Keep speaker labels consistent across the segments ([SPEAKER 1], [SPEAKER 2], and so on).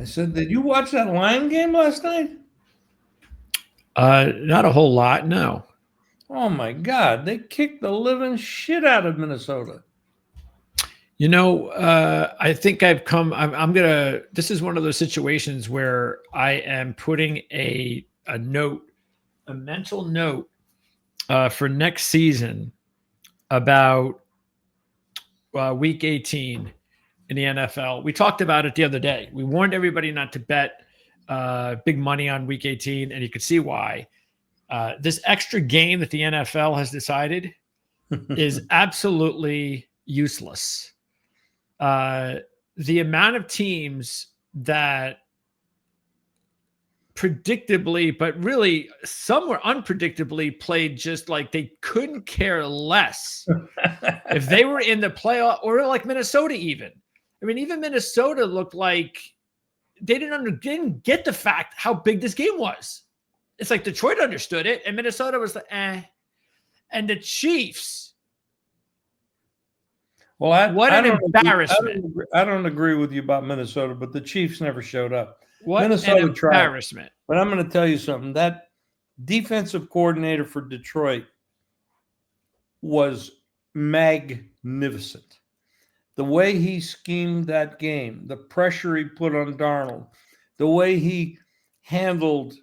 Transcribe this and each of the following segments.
[SPEAKER 1] I said, did you watch that Lion game last night?
[SPEAKER 2] Not a whole lot, no.
[SPEAKER 1] Oh my God, they kicked the living shit out of Minnesota.
[SPEAKER 2] I think I'm gonna. This is one of those situations where I am putting a note, a mental note, for next season about week 18 in the NFL. We talked about it the other day. We warned everybody not to bet big money on week 18, and you could see why. This extra game that the NFL has decided is absolutely useless. The amount of teams that predictably, but really some were unpredictably played just like they couldn't care less if they were in the playoff, or like Minnesota even. I mean, even Minnesota looked like they didn't get the fact how big this game was. It's like Detroit understood it, and Minnesota was like, eh. And the Chiefs.
[SPEAKER 1] Well,
[SPEAKER 2] what an embarrassment.
[SPEAKER 1] I don't agree with you about Minnesota, but the Chiefs never showed up.
[SPEAKER 2] What Minnesota an embarrassment.
[SPEAKER 1] Tried. But I'm going to tell you something. That defensive coordinator for Detroit was magnificent. The way he schemed that game, the pressure he put on Darnold, the way he handled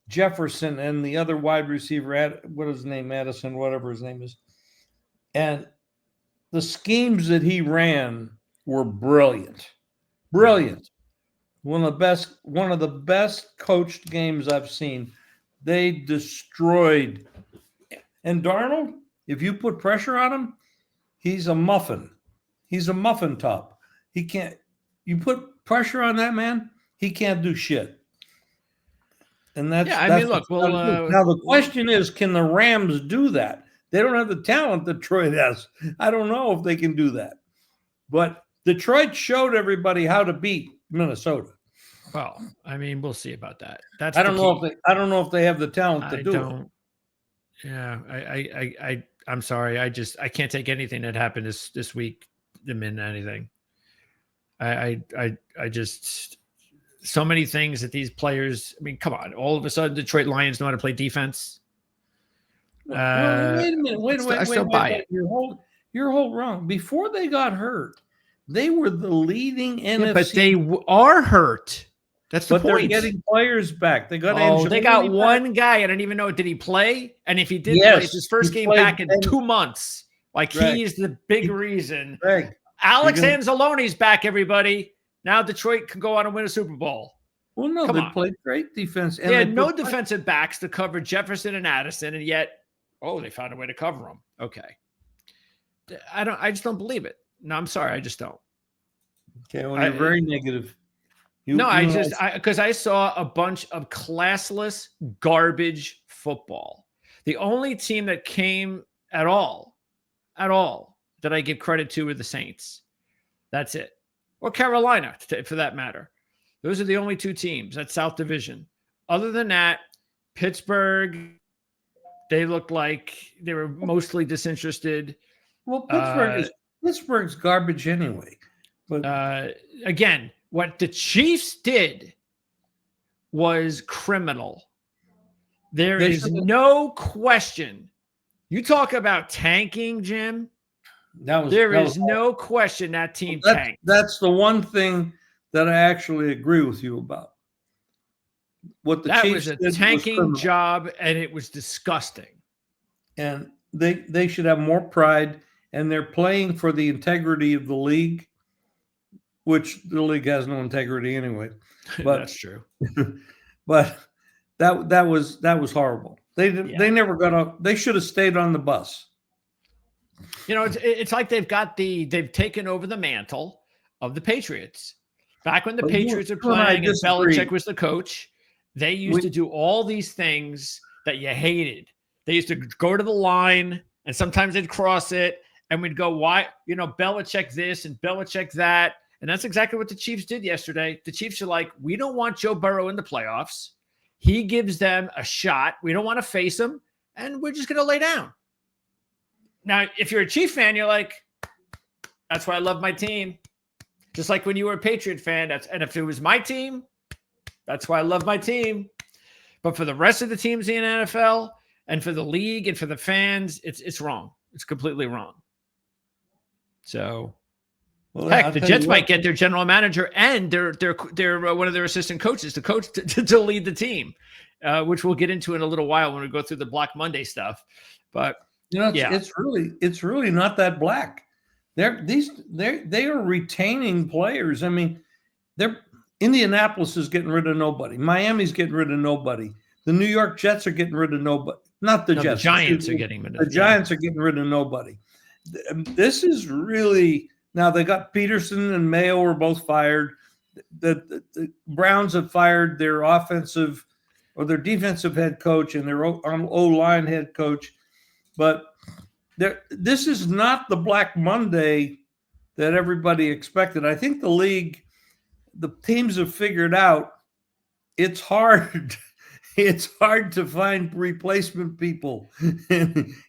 [SPEAKER 1] Jefferson and the other wide receiver, what is his name, Addison, whatever his name is. And the schemes that he ran were brilliant. Brilliant. One of the best coached games I've seen. They destroyed. And Darnold, if you put pressure on him, he's a muffin. He's a muffin top. He can't. You put pressure on that man, he can't do shit. And that's
[SPEAKER 2] look. Well,
[SPEAKER 1] now the question is, can the Rams do that? They don't have the talent Detroit has. I don't know if they can do that. But Detroit showed everybody how to beat Minnesota.
[SPEAKER 2] Well, I mean, we'll see about that.
[SPEAKER 1] I don't know if they have the talent to do it.
[SPEAKER 2] Yeah, I'm sorry. I can't take anything that happened this week to mean anything. I just so many things that these players. I mean, come on! All of a sudden, Detroit Lions know how to play defense.
[SPEAKER 1] Wait a minute! Wait! I still buy it. You're whole wrong. Before they got hurt, they were the leading NFC.
[SPEAKER 2] But they are hurt. That's the point.
[SPEAKER 1] They're getting players back. They got.
[SPEAKER 2] They got one guy. I don't even know. Did he play? And if he did play, it's his first game back in 2 months. Like he's the big reason. Alex Anzalone's back. Everybody. Now Detroit can go on and win a Super Bowl.
[SPEAKER 1] Well, no, they played great defense.
[SPEAKER 2] And they had no defensive backs to cover Jefferson and Addison, and yet, they found a way to cover them. Okay. I just don't believe it. No, I'm sorry. I just don't.
[SPEAKER 1] Okay, well, you're very negative.
[SPEAKER 2] Because I saw a bunch of classless garbage football. The only team that came at all that I give credit to were the Saints. That's it. Or Carolina, for that matter. Those are the only two teams. That South Division. Other than that, Pittsburgh, they looked like they were mostly disinterested.
[SPEAKER 1] Well, Pittsburgh's garbage anyway. But
[SPEAKER 2] again, what the Chiefs did was criminal. There is no question. You talk about tanking, Jim. There is no question that team tanked.
[SPEAKER 1] That's the one thing that I actually agree with you about. What the Chiefs
[SPEAKER 2] did was a tanking job, and it was disgusting.
[SPEAKER 1] And they should have more pride, and they're playing for the integrity of the league, which the league has no integrity anyway. But
[SPEAKER 2] that's true.
[SPEAKER 1] But that was horrible. They never got off. They should have stayed on the bus.
[SPEAKER 2] It's like they've taken over the mantle of the Patriots. Back when the Patriots were playing and Belichick was the coach, they used to do all these things that you hated. They used to go to the line, and sometimes they'd cross it, and we'd go, why? Belichick this and Belichick that. And that's exactly what the Chiefs did yesterday. The Chiefs are like, we don't want Joe Burrow in the playoffs. He gives them a shot. We don't want to face him, and we're just going to lay down. Now, if you're a Chief fan, you're like, that's why I love my team. Just like when you were a Patriot fan, and if it was my team, that's why I love my team. But for the rest of the teams in the NFL and for the league and for the fans, it's wrong. It's completely wrong. So, heck, the Jets might get their general manager and their one of their assistant coaches to lead the team, which we'll get into in a little while when we go through the Black Monday stuff. But
[SPEAKER 1] it's really not that black. They are retaining players. I mean, Indianapolis is getting rid of nobody. Miami's getting rid of nobody. The New York Jets are getting rid of nobody. Not the Jets.
[SPEAKER 2] The Giants are getting rid of
[SPEAKER 1] the Giants are getting rid of nobody. This is really now they got Peterson and Mayo were both fired. The Browns have fired their offensive or their defensive head coach and their O-line head coach. But this is not the Black Monday that everybody expected. I think the league, the teams have figured out it's hard. It's hard to find replacement people.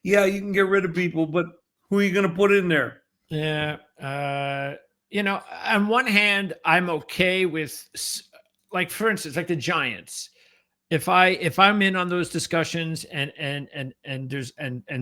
[SPEAKER 1] Yeah, you can get rid of people, but who are you going to put in there?
[SPEAKER 2] Yeah. On one hand, I'm okay with, like, for instance, like the Giants. If I'm in on those discussions and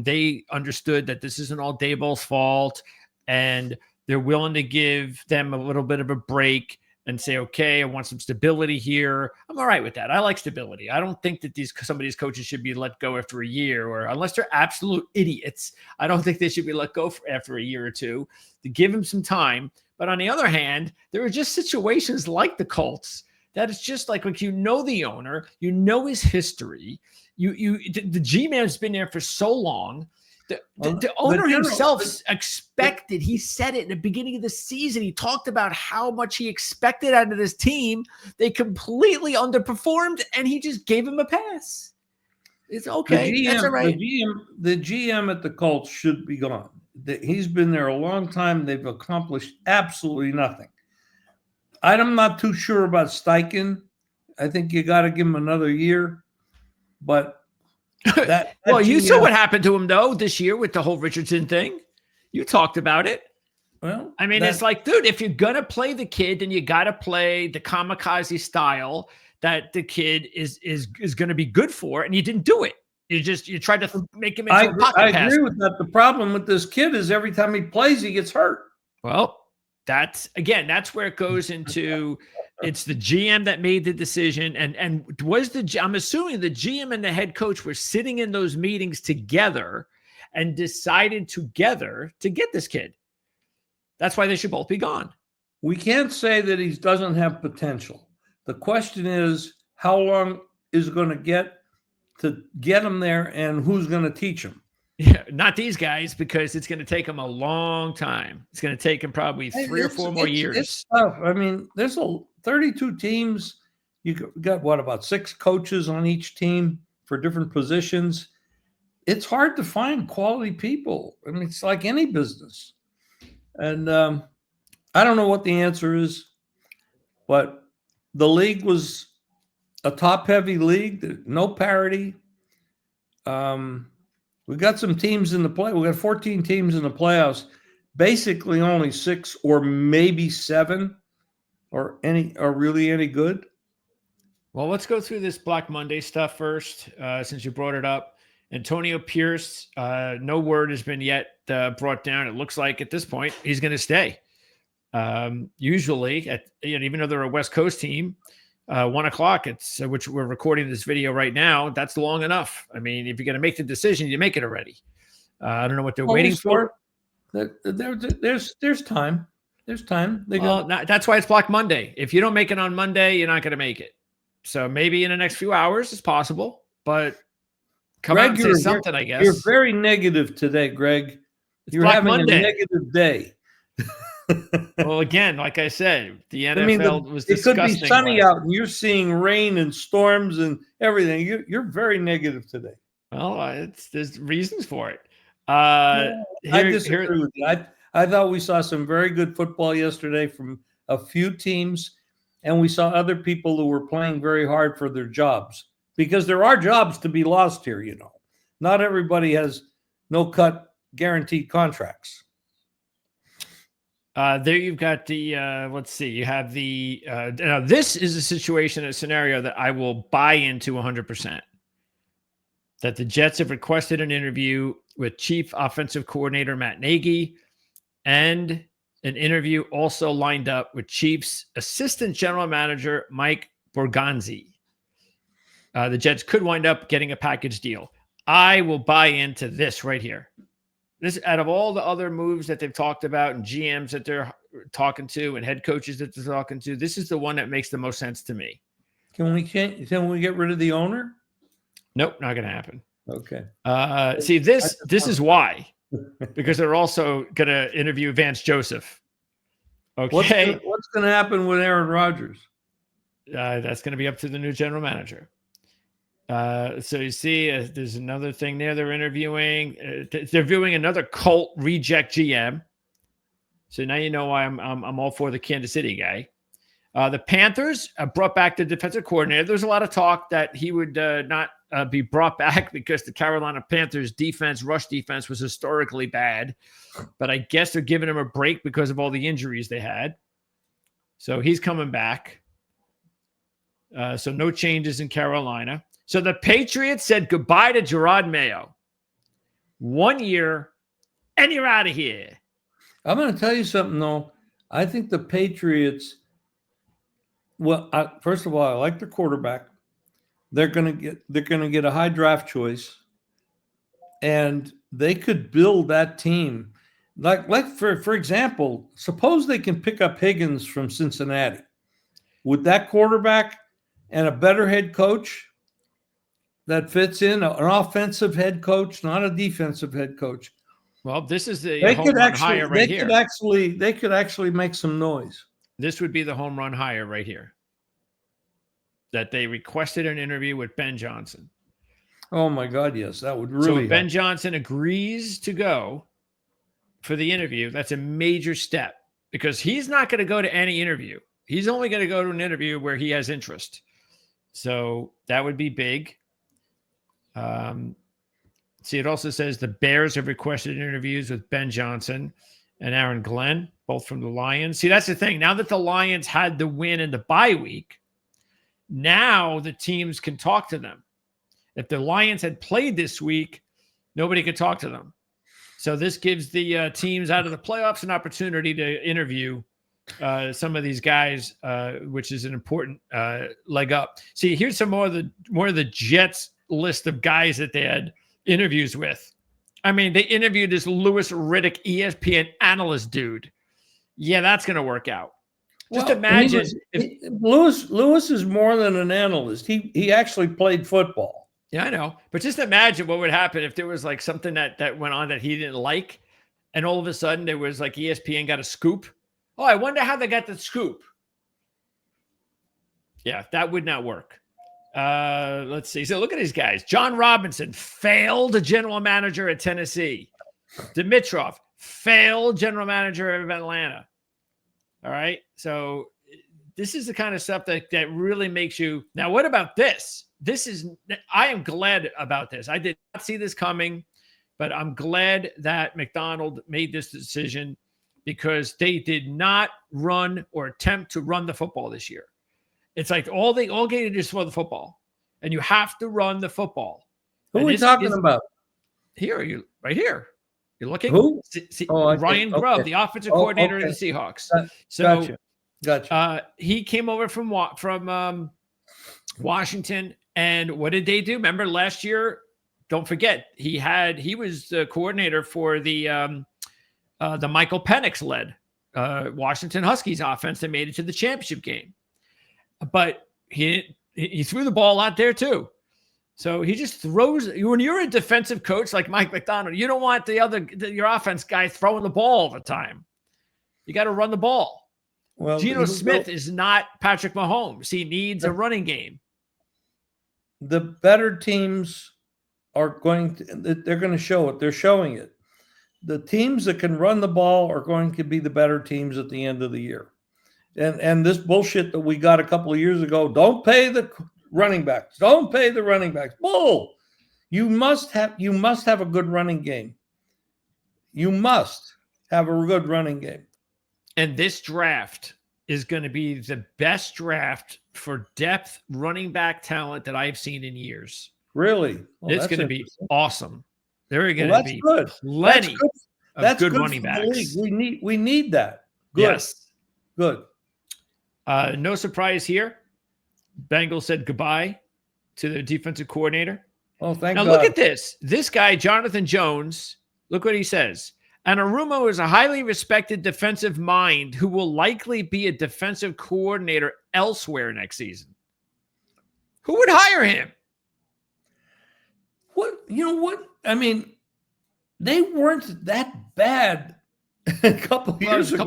[SPEAKER 2] they understood that this isn't all Daboll's fault and they're willing to give them a little bit of a break and say, okay, I want some stability here, I'm all right with that. I like stability. I don't think that some of these coaches should be let go after a year, or unless they're absolute idiots, I don't think they should be let go after a year or two, to give them some time. But on the other hand, there are just situations like the Colts that it's just like the owner, his history. The G-man's been there for so long. The owner himself expected, he said it in the beginning of the season. He talked about how much he expected out of this team. They completely underperformed, and he just gave him a pass. It's okay. That's all right.
[SPEAKER 1] The GM at the Colts should be gone. He's been there a long time. They've accomplished absolutely nothing. I'm not too sure about Steichen. I think you got to give him another year. But
[SPEAKER 2] well, you saw what happened to him, though, this year with the whole Richardson thing. You talked about it.
[SPEAKER 1] Well,
[SPEAKER 2] I mean, it's like, dude, if you're going to play the kid, then you got to play the kamikaze style that the kid is going to be good for, and you didn't do it. You tried to make him into a pocket pass.
[SPEAKER 1] I agree with that. The problem with this kid is every time he plays, he gets hurt.
[SPEAKER 2] Well, that's where it goes into it's the GM that made the decision. And I'm assuming the GM and the head coach were sitting in those meetings together and decided together to get this kid. That's why they should both be gone.
[SPEAKER 1] We can't say that he doesn't have potential. The question is, how long is it going to get him there, and who's going to teach him?
[SPEAKER 2] Yeah, not these guys, because it's going to take them a long time. It's going to take them probably 3 or 4 more years.
[SPEAKER 1] It's tough. I mean, there's 32 teams. You got about 6 coaches on each team for different positions. It's hard to find quality people. I mean, it's like any business. And I don't know what the answer is, but the league was a top-heavy league. No parity. We got some teams in the play. We got 14 teams in the playoffs. Basically, only 6 or maybe 7 are really any good.
[SPEAKER 2] Well, let's go through this Black Monday stuff first, since you brought it up. Antonio Pierce, no word has been yet brought down. It looks like at this point he's going to stay. Usually, even though they're a West Coast team, 1 o'clock, which we're recording this video right now, that's long enough. I mean, if you're going to make the decision, you make it already. I don't know what they're waiting for.
[SPEAKER 1] There's time. There's time.
[SPEAKER 2] That's why it's Black Monday. If you don't make it on Monday, you're not going to make it. So maybe in the next few hours it's possible, but come out and say something, I guess.
[SPEAKER 1] You're very negative today, Greg. You're having a negative day.
[SPEAKER 2] Well, again, like I said, the NFL was disgusting.
[SPEAKER 1] It could be sunny out, and you're seeing rain and storms and everything. You're very negative today.
[SPEAKER 2] Well, there's reasons for it.
[SPEAKER 1] I disagree with you. I thought we saw some very good football yesterday from a few teams, and we saw other people who were playing very hard for their jobs, because there are jobs to be lost here. Not everybody has no-cut guaranteed contracts.
[SPEAKER 2] There you've got the let's see, you have the now this is a situation, a scenario that I will buy into 100%. That the Jets have requested an interview with Chief Offensive Coordinator Matt Nagy, and an interview also lined up with Chiefs Assistant General Manager Mike Borgonzi. The Jets could wind up getting a package deal. I will buy into this right here. This, out of all the other moves that they've talked about and GMs that they're talking to and head coaches that they're talking to, this is the one that makes the most sense to me.
[SPEAKER 1] Can we get rid of the owner?
[SPEAKER 2] Nope, not going to happen.
[SPEAKER 1] Okay.
[SPEAKER 2] See, this is why, because they're also going to interview Vance Joseph. Okay.
[SPEAKER 1] What's going to happen with Aaron Rodgers?
[SPEAKER 2] That's going to be up to the new general manager. So you see, there's another thing there. They're interviewing. They're viewing another cult reject GM. So now you know why I'm all for the Kansas City guy. The Panthers brought back the defensive coordinator. There's a lot of talk that he would not be brought back because the Carolina Panthers defense, rush defense, was historically bad. But I guess they're giving him a break because of all the injuries they had. So he's coming back. So no changes in Carolina. So the Patriots said goodbye to Gerard Mayo. 1 year, and you're out of here.
[SPEAKER 1] I'm going to tell you something, though. I think the Patriots, first of all, I like their quarterback. They're going to get a high draft choice, and they could build that team. Like for example, suppose they can pick up Higgins from Cincinnati. With that quarterback and a better head coach that fits in, an offensive head coach, not a defensive head coach.
[SPEAKER 2] Well, this is the home run hire right here.
[SPEAKER 1] They could actually make some noise.
[SPEAKER 2] This would be the home run hire right here. That they requested an interview with Ben Johnson.
[SPEAKER 1] Oh my God, yes, that would really.
[SPEAKER 2] So Ben Johnson agrees to go for the interview. That's a major step because he's not going to go to any interview. He's only going to go to an interview where he has interest. So that would be big. See, it also says the Bears have requested interviews with Ben Johnson and Aaron Glenn, both from the Lions. See, that's the thing. Now that the Lions had the win in the bye week, now the teams can talk to them. If the Lions had played this week, nobody could talk to them. So this gives the teams out of the playoffs an opportunity to interview some of these guys, which is an important leg up. See, here's some more of the Jets list of guys that they had interviews with. I mean, they interviewed this Louis Riddick, ESPN analyst dude. Yeah, that's going to work out. Just imagine
[SPEAKER 1] if Louis is more than an analyst. He actually played football.
[SPEAKER 2] Yeah, I know. But just imagine what would happen if there was like something that went on that he didn't like, and all of a sudden there was like ESPN got a scoop. Oh, I wonder how they got the scoop. Yeah, that would not work. Let's see. So look at these guys. John Robinson, failed general manager at Tennessee. Dimitrov, failed general manager of Atlanta. All right. So this is the kind of stuff that really makes you. Now, what about this? I am glad about this. I did not see this coming, but I'm glad that McDonald made this decision because they did not run or attempt to run the football this year. It's like all they get is for the football, and you have to run the football.
[SPEAKER 1] Who are we talking about?
[SPEAKER 2] Here, you right here. You're looking.
[SPEAKER 1] Who?
[SPEAKER 2] Ryan Grubb, the offensive coordinator of the Seahawks.
[SPEAKER 1] Gotcha.
[SPEAKER 2] He came over from Washington, and what did they do? Remember last year? Don't forget he was the coordinator for the Michael Penix led Washington Huskies offense that made it to the championship game. But he threw the ball out there too. So he just throws. When you're a defensive coach like Mike McDonald, you don't want your offense guy throwing the ball all the time. You got to run the ball. Well, Geno Smith is not Patrick Mahomes. He needs a running game.
[SPEAKER 1] The better teams they're going to show it. They're showing it. The teams that can run the ball are going to be the better teams at the end of the year. And this bullshit that we got a couple of years ago, don't pay the running backs. Don't pay the running backs. Bull. You must have a good running game. You must have a good running game.
[SPEAKER 2] And this draft is going to be the best draft for depth running back talent that I've seen in years.
[SPEAKER 1] Really? Well,
[SPEAKER 2] It's going to be awesome. There are going to be
[SPEAKER 1] good.
[SPEAKER 2] plenty
[SPEAKER 1] That's
[SPEAKER 2] good
[SPEAKER 1] good
[SPEAKER 2] running
[SPEAKER 1] for the
[SPEAKER 2] backs.
[SPEAKER 1] league. We need that. Good.
[SPEAKER 2] Yes.
[SPEAKER 1] Good.
[SPEAKER 2] No surprise here. Bengals said goodbye to their defensive coordinator.
[SPEAKER 1] Oh, thank
[SPEAKER 2] God. Now look at this. This guy, Jonathan Jones, look what he says. Anarumo is a highly respected defensive mind who will likely be a defensive coordinator elsewhere next season. Who would hire him?
[SPEAKER 1] What? You know what? I mean, they weren't that bad a couple years ago.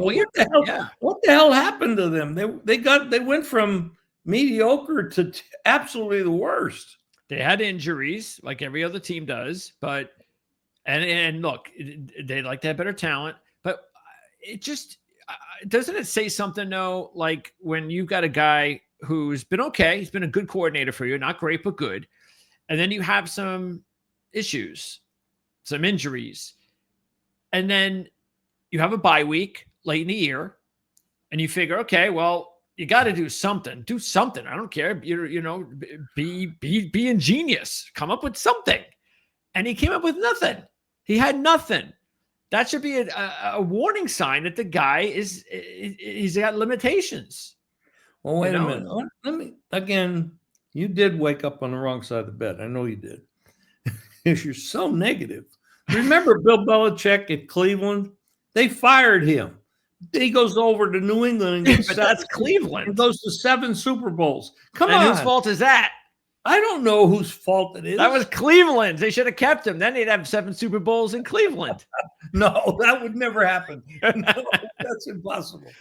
[SPEAKER 1] What the hell happened to them? They went from mediocre to absolutely the worst.
[SPEAKER 2] They had injuries like every other team does, but and look, they like to have better talent, but it just doesn't it say something though? Like when you've got a guy who's been okay, he's been a good coordinator for you, not great but good, and then you have some issues, some injuries, and then you have a bye week late in the year, and you figure, okay, well, you got to do something. Do something. I don't care. You know, be ingenious. Come up with something. And he came up with nothing. He had nothing. That should be a warning sign that the guy he's got limitations.
[SPEAKER 1] Well, wait a minute. Let me again. You did wake up on the wrong side of the bed. I know you did. You're so negative. Remember Bill Belichick at Cleveland? They fired him. He goes over to New England and gets
[SPEAKER 2] that's Cleveland.
[SPEAKER 1] And goes to 7 Super Bowls. Come on.
[SPEAKER 2] Whose fault is that?
[SPEAKER 1] I don't know whose fault it is.
[SPEAKER 2] That was Cleveland. They should have kept him. Then they'd have 7 Super Bowls in Cleveland.
[SPEAKER 1] No, that would never happen. No, that's impossible.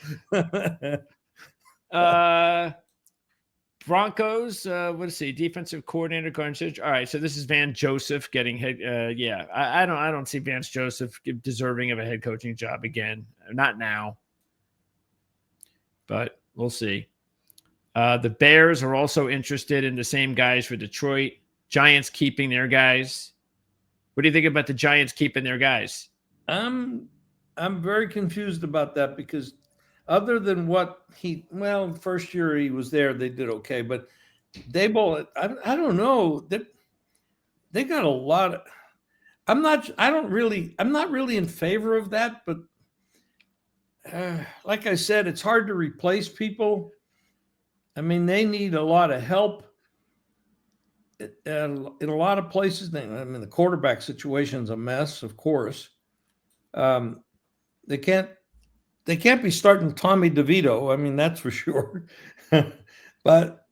[SPEAKER 2] Broncos, let's see, defensive coordinator going. All right, so this is Van Joseph getting head. I don't see Vance Joseph deserving of a head coaching job again. Not now, but we'll see. The Bears are also interested in the same guys for Detroit. Giants keeping their guys. What do you think about the Giants keeping their guys?
[SPEAKER 1] I'm very confused about that because other than what first year he was there, they did okay. But Daboll, I don't know. They got a lot of. I'm not really in favor of that. But like I said, it's hard to replace people. I mean, they need a lot of help in a lot of places. I mean, the quarterback situation's a mess, of course. They can't be starting Tommy DeVito. I mean, that's for sure. But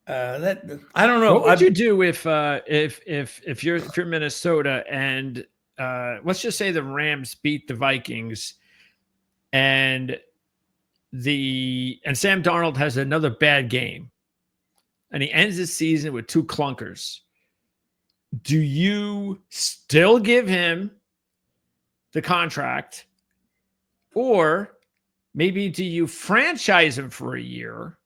[SPEAKER 1] that I don't know.
[SPEAKER 2] What would you do if you're Minnesota and let's just say the Rams beat the Vikings and Sam Darnold has another bad game and he ends the season with 2 clunkers? Do you still give him the contract? Or maybe do you franchise him for a year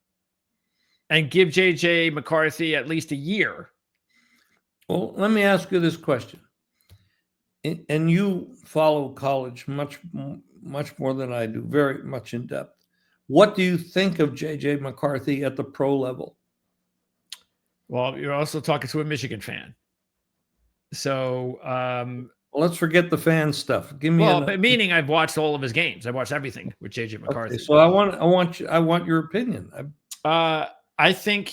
[SPEAKER 2] and give J.J. McCarthy at least a year?
[SPEAKER 1] Well, let me ask you this question. And you follow college much more than I do, very much in depth. What do you think of J.J. McCarthy at the pro level?
[SPEAKER 2] Well, you're also talking to a Michigan fan. So
[SPEAKER 1] let's forget the fan stuff. Give me
[SPEAKER 2] meaning I've watched all of his games. I watched everything with JJ McCarthy.
[SPEAKER 1] Okay, so I want your opinion.
[SPEAKER 2] I think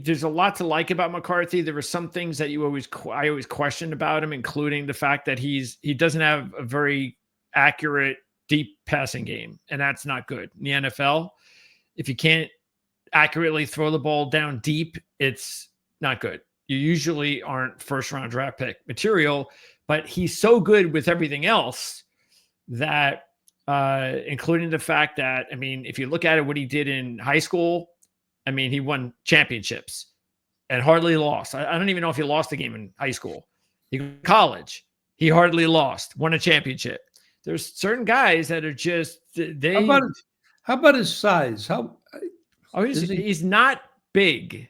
[SPEAKER 2] there's a lot to like about McCarthy. There were some things that I always questioned about him, including the fact that he doesn't have a very accurate deep passing game, and that's not good in the NFL. If you can't accurately throw the ball down deep, it's not good. You usually aren't first round draft pick material. But he's so good with everything else that, including the fact that, I mean, if you look at it, what he did in high school, I mean, he won championships and hardly lost. I don't even know if he lost a game in high school. In college, he hardly lost, won a championship. There's certain guys that are just
[SPEAKER 1] How about his size?
[SPEAKER 2] He's not big.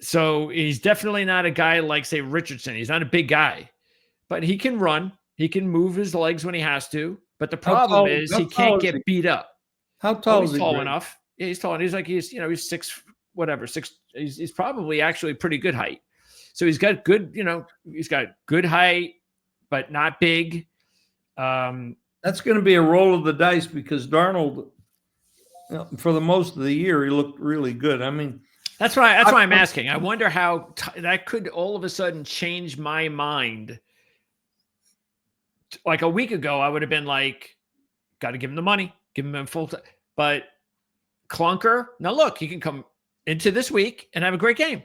[SPEAKER 2] So he's definitely not a guy like, say, Richardson. He's not a big guy. But he can run. He can move his legs when he has to. But the
[SPEAKER 1] How
[SPEAKER 2] problem
[SPEAKER 1] tall?
[SPEAKER 2] is
[SPEAKER 1] How
[SPEAKER 2] he
[SPEAKER 1] tall
[SPEAKER 2] can't
[SPEAKER 1] is he?
[SPEAKER 2] get beat up.
[SPEAKER 1] How
[SPEAKER 2] Oh,
[SPEAKER 1] tall
[SPEAKER 2] he's
[SPEAKER 1] is he,
[SPEAKER 2] tall
[SPEAKER 1] Greg?
[SPEAKER 2] enough. Yeah, he's tall. He's like he's 6 whatever 6. He's probably actually pretty good height. So he's got good he's got good height, but not big.
[SPEAKER 1] That's going to be a roll of the dice because Darnold, for the most of the year, he looked really good. I mean,
[SPEAKER 2] that's why I'm asking. I wonder how that could all of a sudden change my mind. Like a week ago, I would have been like, got to give him the money, give him a full time. But Clunker, now look, he can come into this week and have a great game.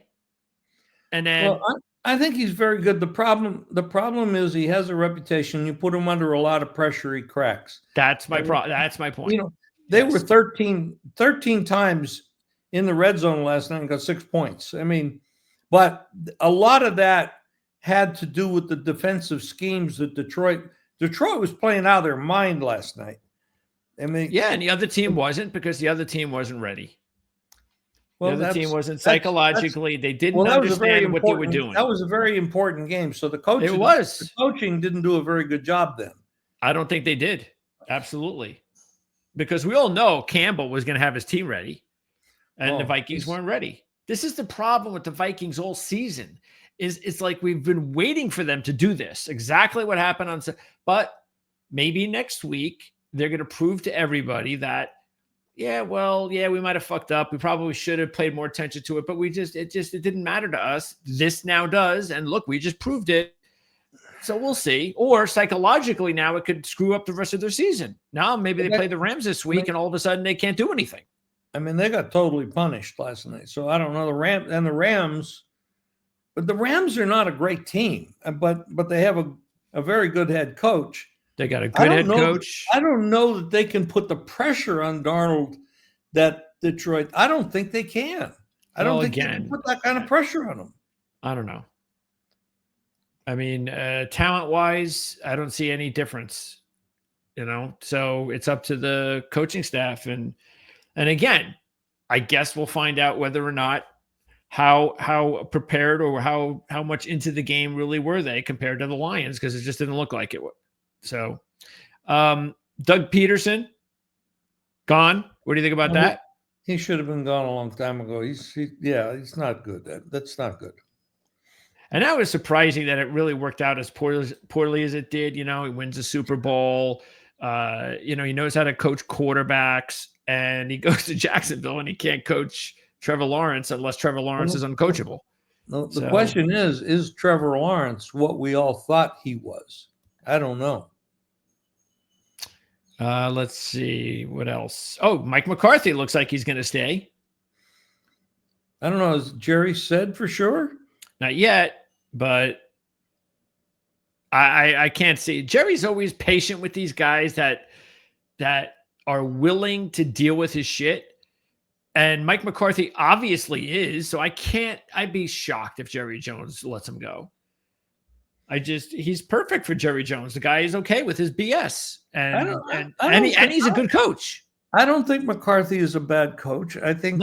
[SPEAKER 2] And then,
[SPEAKER 1] well, I think he's very good. The problem is he has a reputation. You put him under a lot of pressure, he cracks.
[SPEAKER 2] that's my That's my point.
[SPEAKER 1] They were 13 times in the red zone last night and got 6 points. I mean, but a lot of that had to do with the defensive schemes that Detroit was playing out of their mind last night. I mean,
[SPEAKER 2] yeah, and the other team wasn't because the other team wasn't ready.
[SPEAKER 1] Well,
[SPEAKER 2] the other team wasn't psychologically. They didn't understand what they were doing.
[SPEAKER 1] That was a very important game. So the coaching didn't do a very good job then.
[SPEAKER 2] I don't think they did. Absolutely. Because we all know Campbell was going to have his team ready and the Vikings weren't ready. This is the problem with the Vikings all season. It's like we've been waiting for them to do this. Exactly what happened but maybe next week they're going to prove to everybody that we might have fucked up. We probably should have paid more attention to it, but it didn't matter to us. This now does. And look, we just proved it. So we'll see. Or psychologically now it could screw up the rest of their season. Now maybe they play the Rams this week and all of a sudden they can't do anything.
[SPEAKER 1] I mean, they got totally punished last night. So I don't know the Rams, but the Rams are not a great team, but they have a very good head coach.
[SPEAKER 2] They got a good head coach.
[SPEAKER 1] I don't know that they can put the pressure on Darnold that Detroit. I don't think they can. I don't think they can put that kind of pressure on him.
[SPEAKER 2] I don't know. I mean, talent-wise, I don't see any difference. So it's up to the coaching staff, and again, I guess we'll find out whether or not how prepared or how much into the game really were they compared to the Lions, because it just didn't look like it. So, Doug Peterson gone. What do you think about that?
[SPEAKER 1] He should have been gone a long time ago. He's not good. That's not good.
[SPEAKER 2] And that was surprising that it really worked out as poorly as it did. He wins a Super Bowl. He knows how to coach quarterbacks, and he goes to Jacksonville and he can't coach Trevor Lawrence unless Trevor Lawrence is uncoachable.
[SPEAKER 1] The question is Trevor Lawrence what we all thought he was? I don't know.
[SPEAKER 2] Let's see what else. Oh, Mike McCarthy looks like he's going to stay.
[SPEAKER 1] I don't know. Has Jerry said for sure?
[SPEAKER 2] Not yet, but I can't see. Jerry's always patient with these guys that are willing to deal with his shit. And Mike McCarthy obviously is. So I'd be shocked if Jerry Jones lets him go. He's perfect for Jerry Jones. The guy is okay with his BS. And he's a good coach.
[SPEAKER 1] I don't think McCarthy is a bad coach. I think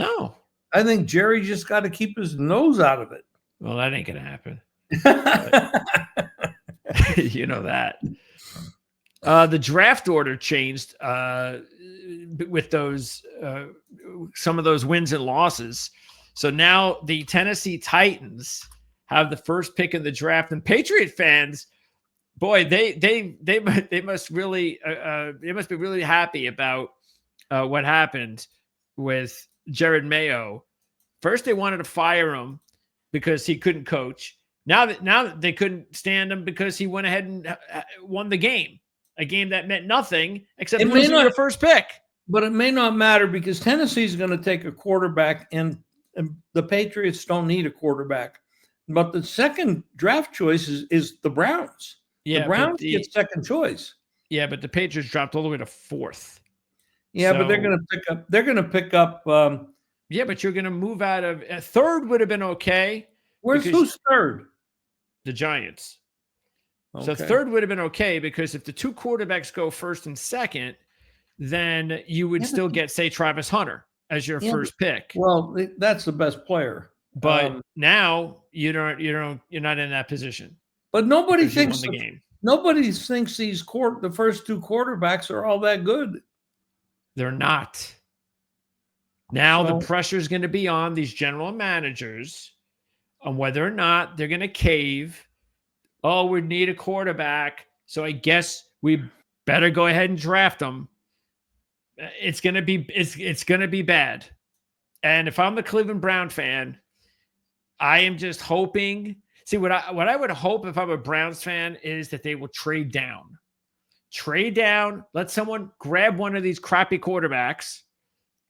[SPEAKER 1] Jerry just got to keep his nose out of it.
[SPEAKER 2] Well, that ain't going to happen. You know that. The draft order changed with those some of those wins and losses. So now the Tennessee Titans have the first pick in the draft, and Patriot fans, boy, they must be really happy about what happened with Jared Mayo. First, they wanted to fire him because he couldn't coach. Now that they couldn't stand him because he went ahead and won the game, a game that meant nothing except losing your first pick.
[SPEAKER 1] But it may not matter because Tennessee's going to take a quarterback, and the Patriots don't need a quarterback. But the second draft choice is the Browns. Yeah, the Browns get second choice.
[SPEAKER 2] Yeah, but the Patriots dropped all the way to fourth.
[SPEAKER 1] Yeah, but they're going to pick up.
[SPEAKER 2] Yeah, but you're going to move out of third would have been okay.
[SPEAKER 1] Who's third?
[SPEAKER 2] The Giants.
[SPEAKER 1] Okay.
[SPEAKER 2] So third would have been okay because if the two quarterbacks go first and second, then you would still get, say, Travis Hunter as your first pick.
[SPEAKER 1] Well, that's the best player.
[SPEAKER 2] But now you're not in that position.
[SPEAKER 1] But nobody thinks
[SPEAKER 2] the game.
[SPEAKER 1] Nobody thinks the first two quarterbacks are all that good.
[SPEAKER 2] They're not. Now the
[SPEAKER 1] So
[SPEAKER 2] pressure is going to be on these general managers on whether or not they're going to cave. Oh, we need a quarterback, so I guess we better go ahead and draft them. It's going to be it's going to be bad. And if I'm the Cleveland Brown fan, I am just hoping. See, what I would hope if I'm a Browns fan is that they will trade down. Trade down, let someone grab one of these crappy quarterbacks.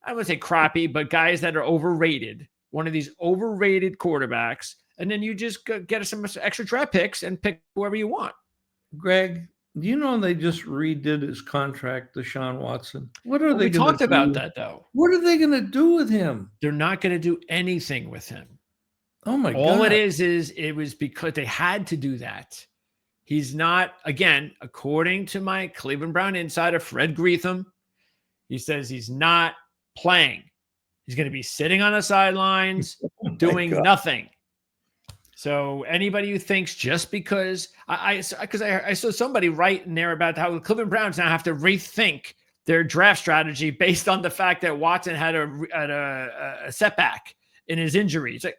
[SPEAKER 2] I wouldn't say crappy, but guys that are overrated. One of these overrated quarterbacks, and then you just get some extra draft picks and pick whoever you want.
[SPEAKER 1] Greg, do you know they just redid his contract, Deshaun Watson? What are they
[SPEAKER 2] We
[SPEAKER 1] going to
[SPEAKER 2] talked
[SPEAKER 1] do?
[SPEAKER 2] about that, though.
[SPEAKER 1] What are they going to do with him?
[SPEAKER 2] They're not going to do anything with him.
[SPEAKER 1] Oh my God!
[SPEAKER 2] All it is it was because they had to do that. He's not, again, according to my Cleveland Brown insider, Fred Greetham, he says he's not playing. He's going to be sitting on the sidelines doing nothing. So anybody who thinks just because I saw somebody write in there about how the Cleveland Browns now have to rethink their draft strategy based on the fact that Watson had a setback in his injury. It's like,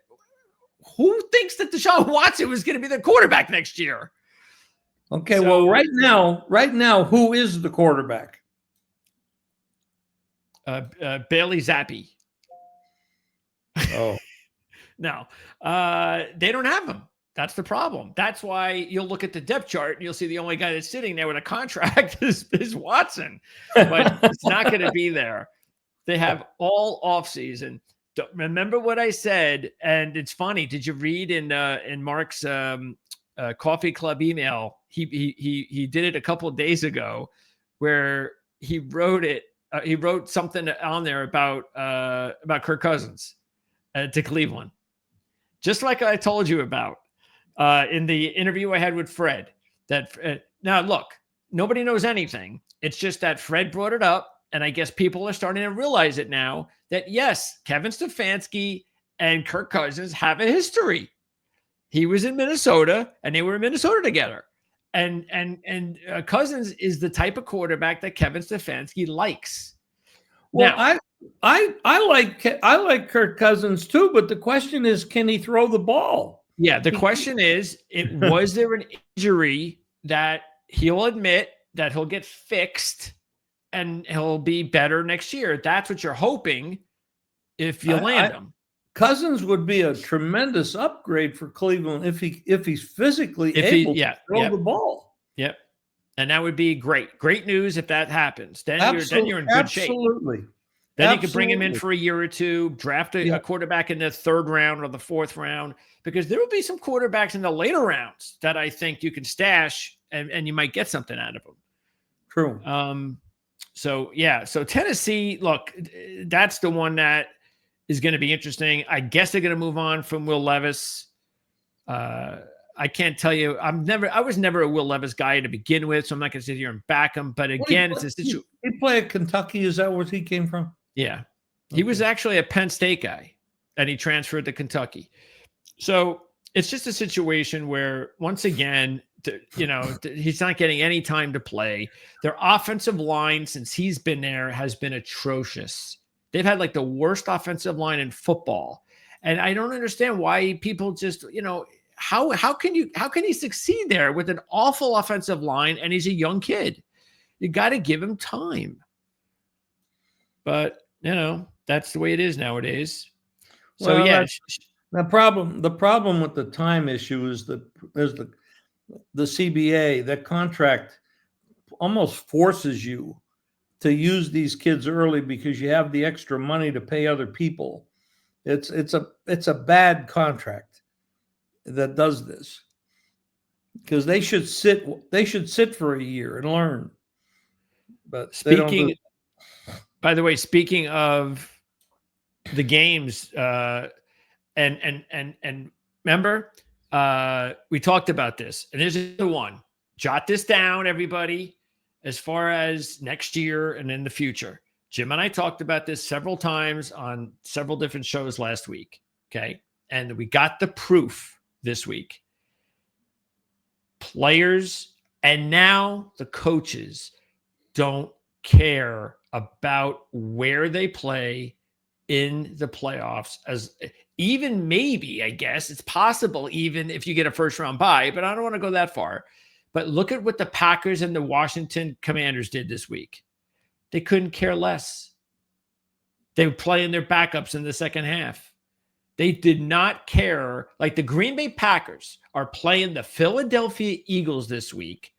[SPEAKER 2] who thinks that Deshaun Watson was going to be the quarterback next year?
[SPEAKER 1] Okay, so, well, right now, who is the quarterback?
[SPEAKER 2] Bailey Zappi.
[SPEAKER 1] Oh.
[SPEAKER 2] No, they don't have him. That's the problem. That's why you'll look at the depth chart and you'll see the only guy that's sitting there with a contract is Watson, but it's not going to be there. They have all offseason. Remember what I said, and it's funny. Did you read in Mark's Coffee Club email? He did it a couple of days ago, where he wrote it. He wrote something on there about Kirk Cousins to Cleveland, just like I told you about in the interview I had with Fred. That now look, nobody knows anything. It's just that Fred brought it up. And I guess people are starting to realize it now that, yes, Kevin Stefanski and Kirk Cousins have a history. He was in Minnesota and they were in Minnesota together. And Cousins is the type of quarterback that Kevin Stefanski likes.
[SPEAKER 1] Well, now, I like Kirk Cousins too, but the question is, can he throw the ball?
[SPEAKER 2] Yeah, the question is, was there an injury that he'll admit that he'll get fixed and he'll be better next year? That's what you're hoping if you land him.
[SPEAKER 1] Cousins would be a tremendous upgrade for Cleveland if he's physically able to throw the ball.
[SPEAKER 2] Yep. And that would be great. Great news if that happens. Then you're in good shape.
[SPEAKER 1] Absolutely.
[SPEAKER 2] Then you can bring him in for a year or two, draft a quarterback in the third round or the fourth round, because there will be some quarterbacks in the later rounds that I think you can stash and you might get something out of them.
[SPEAKER 1] True.
[SPEAKER 2] So Tennessee, look, that's the one that is going to be interesting. I guess they're going to move on from Will Levis. I can't tell you. I was never a Will Levis guy to begin with, so I'm not going to sit here and back him. But again, it's a situation.
[SPEAKER 1] He played at Kentucky. Is that where he came from?
[SPEAKER 2] Yeah, he was actually a Penn State guy, and he transferred to Kentucky. So it's just a situation where, once again, he's not getting any time to play. Their offensive line, since he's been there, has been atrocious. They've had like the worst offensive line in football. And I don't understand why people just, how can he succeed there with an awful offensive line and he's a young kid? You got to give him time. But, that's the way it is nowadays. So,
[SPEAKER 1] the problem with the time issue is that there's the CBA, that contract almost forces you to use these kids early because you have the extra money to pay other people. It's a bad contract that does this, because they should sit for a year and learn. But
[SPEAKER 2] by the way, speaking of the games, and remember, we talked about this, and there's another one. Jot this down, everybody, as far as next year and in the future. Jim and I talked about this several times on several different shows last week. Okay. And we got the proof this week. Players And now the coaches don't care about where they play in the playoffs, as even maybe, I guess it's possible, even if you get a first round bye, but I don't want to go that far. But look at what the Packers and the Washington Commanders did this week. They couldn't care less. They were playing their backups in the second half. They did not care. Like the Green Bay Packers are playing the Philadelphia Eagles this week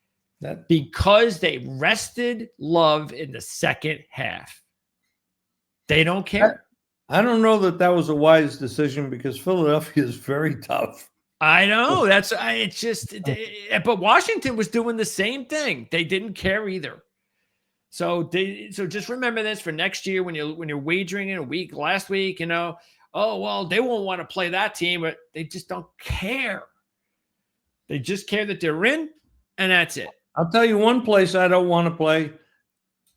[SPEAKER 2] because they rested Love in the second half. They don't care.
[SPEAKER 1] I don't know that was a wise decision because Philadelphia is very tough.
[SPEAKER 2] I know. But Washington was doing the same thing. They didn't care either. So just remember this for next year when you're wagering in a week. Last week, they won't want to play that team, but they just don't care. They just care that they're in, and that's it.
[SPEAKER 1] I'll tell you one place I don't want to play,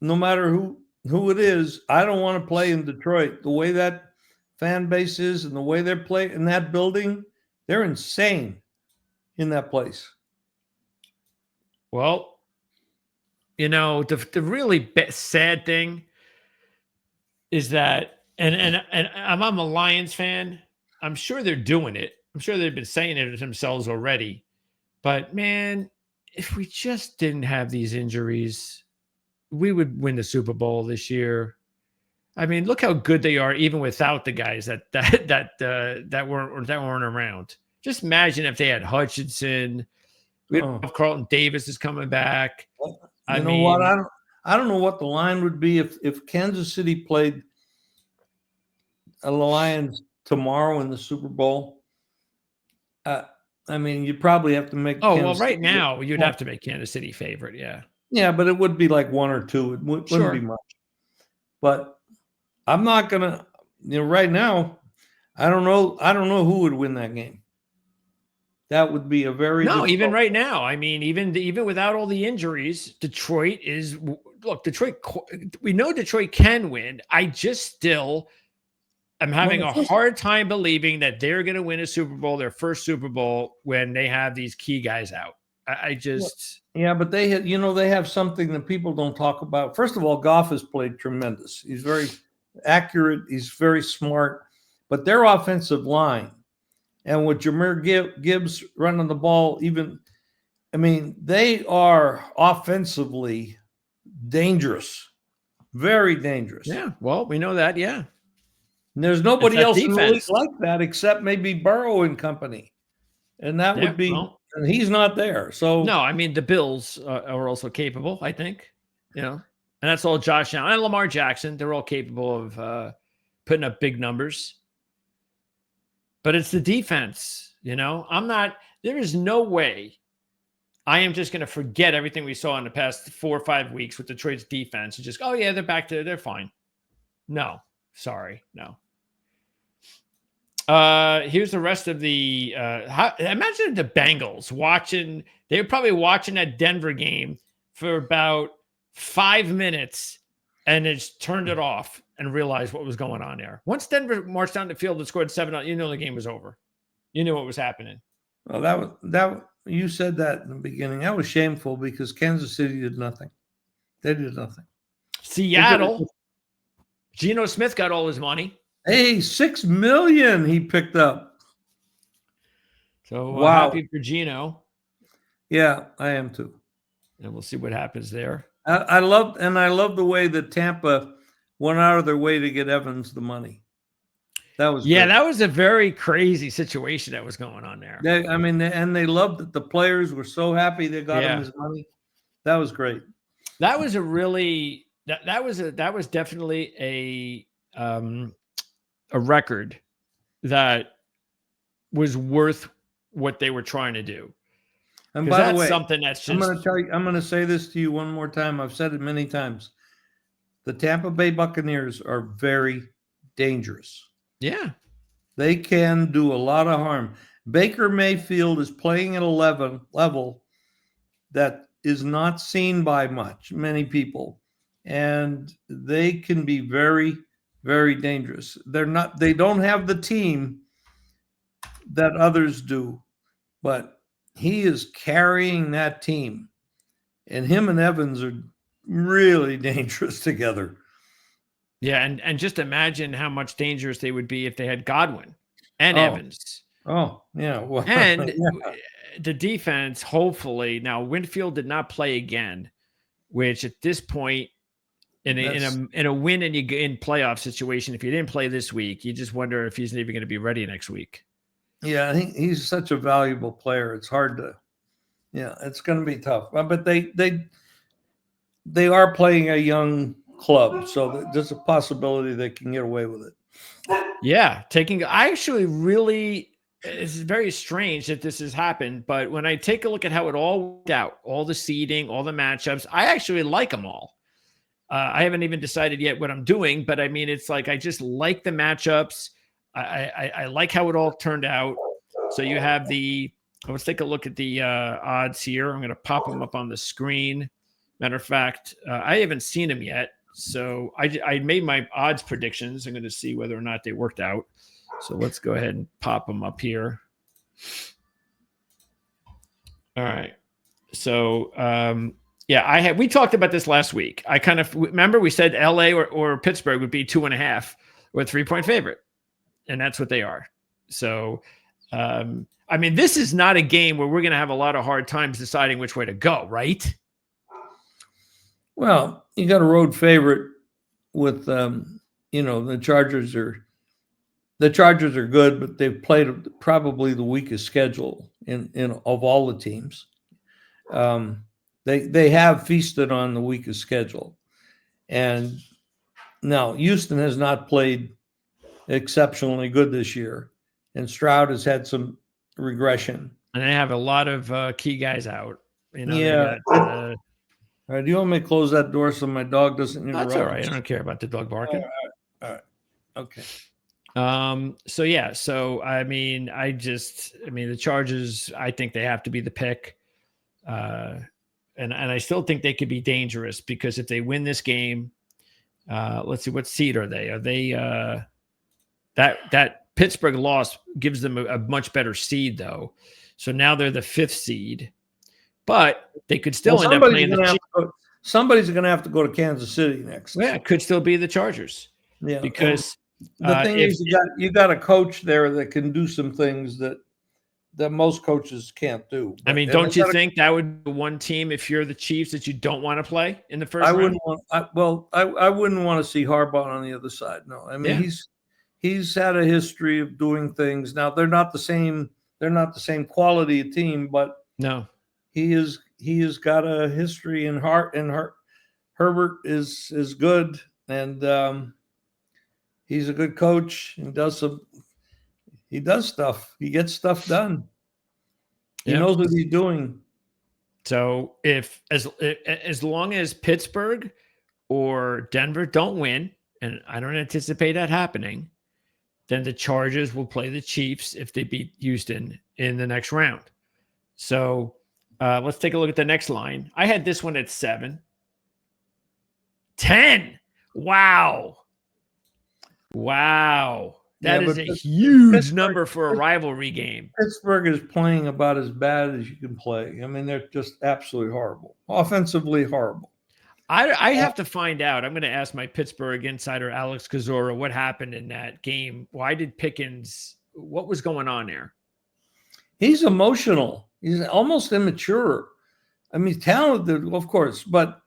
[SPEAKER 1] no matter who it is. I don't want to play in Detroit. The way that fan base is and the way they're playing in that building, they're insane in that place.
[SPEAKER 2] Well, the really sad thing is that, and I'm a Lions fan. I'm sure they're doing it. I'm sure they've been saying it themselves already. But man, if we just didn't have these injuries, we would win the Super Bowl this year. I mean, look how good they are, even without the guys that weren't around. Just imagine if they had Hutchinson. Carlton Davis is coming back.
[SPEAKER 1] I don't know what the line would be if Kansas City played the Lions tomorrow in the Super Bowl. You'd probably have to make.
[SPEAKER 2] Right now you'd have to make Kansas City favorite. Yeah.
[SPEAKER 1] Yeah, but it would be like 1 or 2. It wouldn't be much. But I'm not gonna. Right now, I don't know who would win that game. That would be a very
[SPEAKER 2] even right now. I mean, even without all the injuries, Detroit is. Look, Detroit. We know Detroit can win. I just still am having a hard time believing that they're going to win a Super Bowl, their first Super Bowl, when they have these key guys out.
[SPEAKER 1] But they have something that people don't talk about. First of all, Goff has played tremendous. He's very accurate. He's very smart. But their offensive line, and with Jahmyr Gibbs running the ball, they are offensively dangerous, very dangerous.
[SPEAKER 2] Yeah, well, we know that. Yeah,
[SPEAKER 1] and there's nobody else in the league like that except maybe Burrow and company, and that would be. And he's not there. So
[SPEAKER 2] no, the Bills are also capable. I think, and that's all Josh Allen and Lamar Jackson. They're all capable of putting up big numbers. But it's the defense, there is no way I am just going to forget everything we saw in the past 4 or 5 weeks with Detroit's defense and just, they're back to, they're fine. No, sorry. No. Here's the rest of the, imagine the Bengals they were probably watching that Denver game for about 5 minutes and just turned it off and realized what was going on there. Once Denver marched down the field and scored 7, the game was over. You knew what was happening.
[SPEAKER 1] Well, you said that in the beginning. That was shameful because Kansas City did nothing. They did nothing.
[SPEAKER 2] Seattle, Geno Smith got all his money.
[SPEAKER 1] Hey, $6 million he picked up.
[SPEAKER 2] So happy for Geno.
[SPEAKER 1] Yeah, I am too.
[SPEAKER 2] And we'll see what happens there.
[SPEAKER 1] I love the way that Tampa went out of their way to get Evans the money. That was great.
[SPEAKER 2] That was a very crazy situation that was going on there.
[SPEAKER 1] And they loved that the players were so happy they got him his money. That was great.
[SPEAKER 2] That was that was definitely a record that was worth what they were trying to do.
[SPEAKER 1] And by the way,
[SPEAKER 2] something that's just,
[SPEAKER 1] I'm going to say this to you one more time. I've said it many times. The Tampa Bay Buccaneers are very dangerous.
[SPEAKER 2] Yeah.
[SPEAKER 1] They can do a lot of harm. Baker Mayfield is playing at a level that is not seen by many people. And they can be very, very dangerous. They don't have the team that others do, but he is carrying that team. and him and Evans are really dangerous together.
[SPEAKER 2] Yeah, and just imagine how much dangerous they would be if they had Godwin and
[SPEAKER 1] Oh,
[SPEAKER 2] Evans.
[SPEAKER 1] oh, yeah. Well,
[SPEAKER 2] And
[SPEAKER 1] yeah.
[SPEAKER 2] the defense, hopefully, now Winfield did not play again, which at this point
[SPEAKER 1] That's
[SPEAKER 2] in a win and you in playoff situation, if you didn't play this week, you just wonder if he's even going to be ready next week.
[SPEAKER 1] yeah. I think he's such a valuable player. It's hard to. Yeah, it's going to be tough. But they are playing a young club, so there's a possibility they can get away with it.
[SPEAKER 2] Yeah, I actually really, it's very strange that this has happened, but when I take a look at how it all worked out, all the seeding, all the matchups, I actually like them all. I haven't even decided yet what I'm doing, but I mean, it's like I just like the matchups. I like how it all turned out. So you have let's take a look at the odds here. I'm going to pop them up on the screen. Matter of fact, I haven't seen them yet. So I made my odds predictions. I'm going to see whether or not they worked out. So let's go ahead and pop them up here. All right. So, yeah, we talked about this last week. I kind of remember we said LA or Pittsburgh would be 2.5 or a 3-point favorite. And that's what they are. So, I mean, this is not a game where we're going to have a lot of hard times deciding which way to go, right?
[SPEAKER 1] Well, you got a road favorite with, the Chargers are good, but they've played probably the weakest schedule in of all the teams. They have feasted on the weakest schedule, and now Houston has not played exceptionally good this year, and Stroud has had some regression.
[SPEAKER 2] And they have a lot of key guys out. You know,
[SPEAKER 1] Yeah.
[SPEAKER 2] they got.
[SPEAKER 1] All right, do you want me to close that door so my dog doesn't interrupt?
[SPEAKER 2] That's all right. I don't care about the dog barking.
[SPEAKER 1] All right. Okay.
[SPEAKER 2] So yeah, I mean, the Chargers, I think they have to be the pick. And I still think they could be dangerous because if they win this game, let's see, what seed are they? Are they that Pittsburgh loss gives them a much better seed though. So now they're the 5th seed, but they could still end up playing the Chiefs.
[SPEAKER 1] Somebody's going to have to go to Kansas City next.
[SPEAKER 2] Yeah, it could still be the Chargers.
[SPEAKER 1] Yeah,
[SPEAKER 2] because
[SPEAKER 1] the thing is, you got a coach there that can do some things that most coaches can't do.
[SPEAKER 2] I mean, don't you think that would be one team if you're the Chiefs that you don't want to play in the first round?
[SPEAKER 1] I wouldn't want to see Harbaugh on the other side. No, I mean he's had a history of doing things. Now they're not the same. They're not the same quality of team, but
[SPEAKER 2] no,
[SPEAKER 1] he has got a history in heart. And Herbert is good, and he's a good coach and he does stuff. He gets stuff done. He knows what he's doing.
[SPEAKER 2] So as long as Pittsburgh or Denver don't win, and I don't anticipate that happening, then the Chargers will play the Chiefs if they beat Houston in the next round. So let's take a look at the next line. I had this one at 7. 10. Wow. That is a huge number for a rivalry game.
[SPEAKER 1] Pittsburgh is playing about as bad as you can play. I mean, they're just absolutely horrible. Offensively horrible.
[SPEAKER 2] I have to find out. I'm going to ask my Pittsburgh insider, Alex Kozora, what happened in that game. Why did Pickens, what was going on there?
[SPEAKER 1] He's emotional. He's almost immature. I mean, talented, of course, but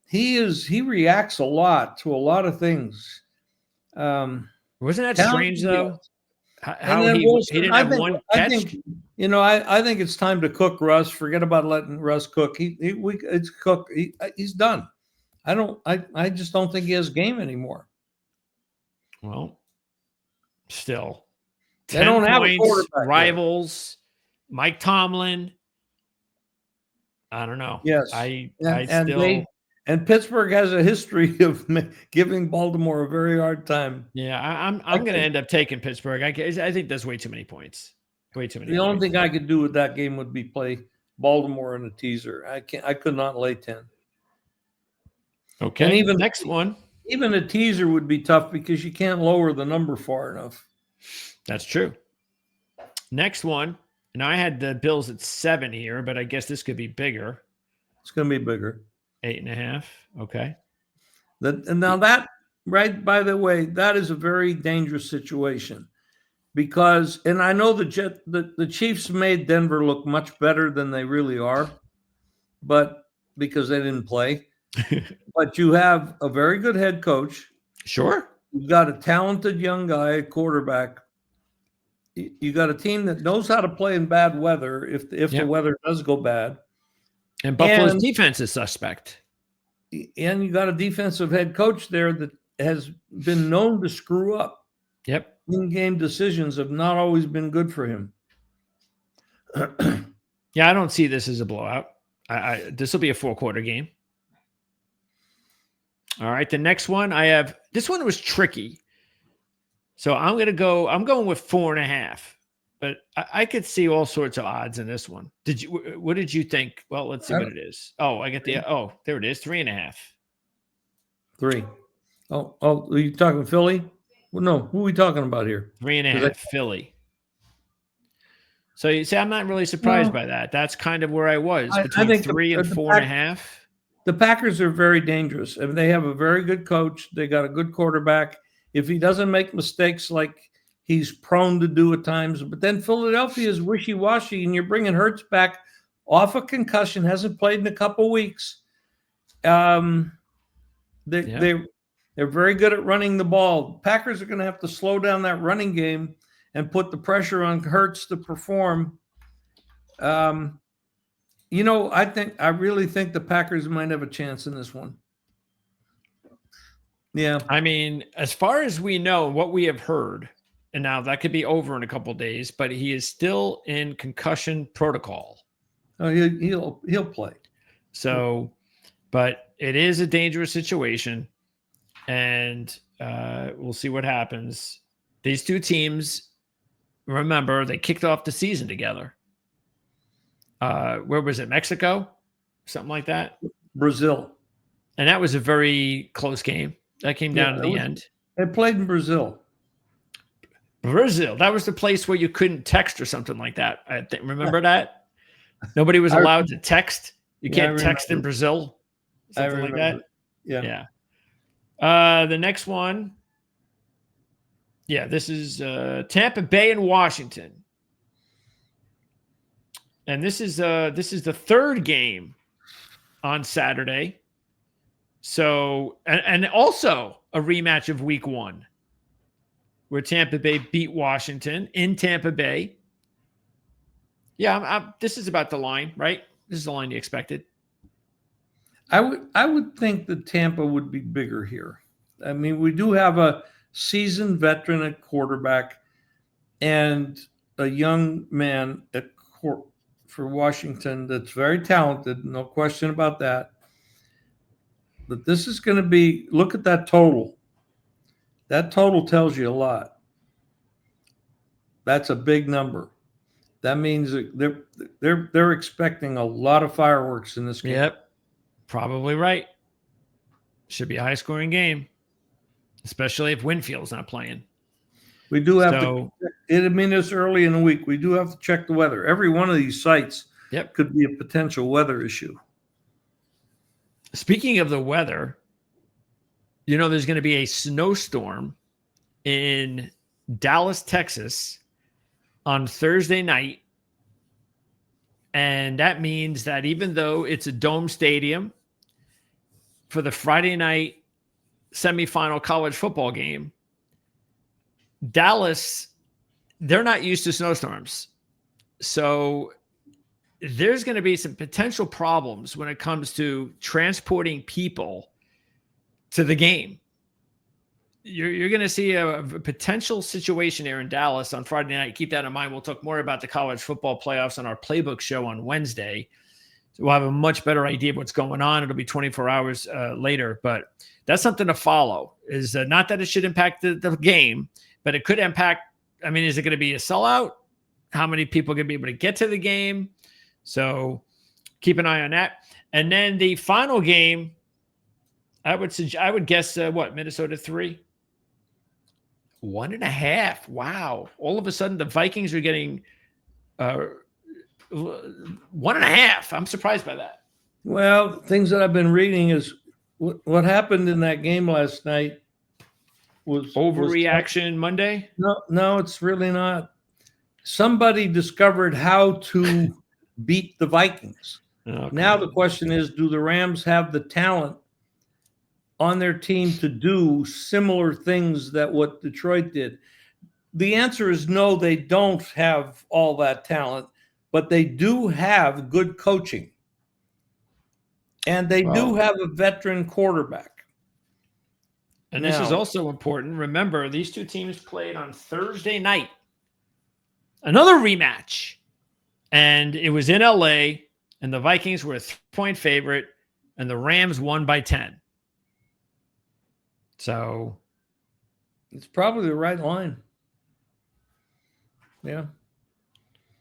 [SPEAKER 1] he reacts a lot to a lot of things.
[SPEAKER 2] Wasn't that strange though? How he didn't have one catch.
[SPEAKER 1] I think it's time to cook Russ. Forget about letting Russ cook. It's cook. He's done. I just don't think he has game anymore.
[SPEAKER 2] Well, still,
[SPEAKER 1] they don't have a quarterback.
[SPEAKER 2] Rivals, yet. Mike Tomlin. I don't know.
[SPEAKER 1] Yes, and Pittsburgh has a history of giving Baltimore a very hard time.
[SPEAKER 2] Yeah, I'm going to end up taking Pittsburgh. I think that's way too many points. Way too many.
[SPEAKER 1] The only thing I could do with that game would be play Baltimore in a teaser. I could not lay 10.
[SPEAKER 2] Okay. And even next one.
[SPEAKER 1] Even a teaser would be tough because you can't lower the number far enough.
[SPEAKER 2] That's true. Next one. And I had the Bills at 7 here, but I guess this could be bigger.
[SPEAKER 1] It's going to be bigger.
[SPEAKER 2] 8.5. Okay.
[SPEAKER 1] And now that, right, by the way, that is a very dangerous situation because, and I know the Chiefs made Denver look much better than they really are, but because they didn't play. But you have a very good head coach.
[SPEAKER 2] Sure.
[SPEAKER 1] You've got a talented young guy, quarterback. You got a team that knows how to play in bad weather if the weather does go bad.
[SPEAKER 2] And Buffalo's defense is suspect.
[SPEAKER 1] And you got a defensive head coach there that has been known to screw up.
[SPEAKER 2] Yep.
[SPEAKER 1] In-game decisions have not always been good for him.
[SPEAKER 2] Yeah, I don't see this as a blowout. This will be a 4-quarter game. All right, the next one this one was tricky. So I'm going with 4.5, but I could see all sorts of odds in this one. What did you think? Well, let's see what it is. Oh, I get there it is, 3.5.
[SPEAKER 1] 3. Oh, are you talking Philly? Well, no, who are we talking about here?
[SPEAKER 2] 3.5, Philly. So you see, I'm not really surprised by that. That's kind of where I was between I think 3 and 4.5.
[SPEAKER 1] The Packers are very dangerous. I mean, they have a very good coach. They got a good quarterback. If he doesn't make mistakes like he's prone to do at times, but then Philadelphia is wishy-washy, and you're bringing Hurts back off a concussion, hasn't played in a couple weeks. They're very good at running the ball. Packers are going to have to slow down that running game and put the pressure on Hurts to perform. I really think the Packers might have a chance in this one. Yeah.
[SPEAKER 2] I mean, as far as we know, what we have heard, and now that could be over in a couple of days, but he is still in concussion protocol.
[SPEAKER 1] Oh, he'll play.
[SPEAKER 2] So, but it is a dangerous situation, and we'll see what happens. These two teams, remember, they kicked off the season together. Where was it? Mexico? Something like that?
[SPEAKER 1] Brazil.
[SPEAKER 2] And that was a very close game. That came down to the end.
[SPEAKER 1] They played in Brazil.
[SPEAKER 2] Brazil. That was the place where you couldn't text or something like that. Remember that? Nobody was allowed to text. You can't text in Brazil. Something like that.
[SPEAKER 1] Yeah.
[SPEAKER 2] The next one. Yeah, this is Tampa Bay and Washington. And this is the third game on Saturday. So, and also a rematch of week 1 where Tampa Bay beat Washington in Tampa Bay. Yeah, this is about the line, right? This is the line you expected.
[SPEAKER 1] I would think that Tampa would be bigger here. I mean, we do have a seasoned veteran at quarterback and a young man for Washington that's very talented, no question about that. But this is going to be, look at that total. That total tells you a lot. That's a big number. That means that they're expecting a lot of fireworks in this game.
[SPEAKER 2] Yep, probably right. Should be a high-scoring game, especially if Winfield's not playing.
[SPEAKER 1] We do have it's early in the week. We do have to check the weather. Every one of these sites could be a potential weather issue.
[SPEAKER 2] Speaking of the weather, there's going to be a snowstorm in Dallas, Texas on Thursday night. And that means that even though it's a dome stadium for the Friday night semifinal college football game, Dallas, they're not used to snowstorms. So there's going to be some potential problems when it comes to transporting people to the game. You're going to see a potential situation here in Dallas on Friday night. Keep that in mind. We'll talk more about the college football playoffs on our playbook show on Wednesday. So we'll have a much better idea of what's going on. It'll be 24 hours later, but that's something to follow. Is not that it should impact the game, but it could impact. I mean, is it going to be a sellout? How many people are going to be able to get to the game? So keep an eye on that. And then the final game, I would guess Minnesota 3, 1.5. Wow! All of a sudden, the Vikings are getting 1.5. I'm surprised by that.
[SPEAKER 1] Well, things that I've been reading is what happened in that game last night was
[SPEAKER 2] Overreaction Monday?
[SPEAKER 1] no, it's really not. Somebody discovered how to beat the Vikings.
[SPEAKER 2] Okay.
[SPEAKER 1] Now the question is, do the Rams have the talent on their team to do similar things that what Detroit did? The answer is no, they don't have all that talent, but they do have good coaching. And they do have a veteran quarterback.
[SPEAKER 2] And this is also important. Remember, these two teams played on Thursday night. Another rematch. And it was in LA, and the Vikings were a 3-point favorite, and the Rams won by 10. So
[SPEAKER 1] it's probably the right line. Yeah.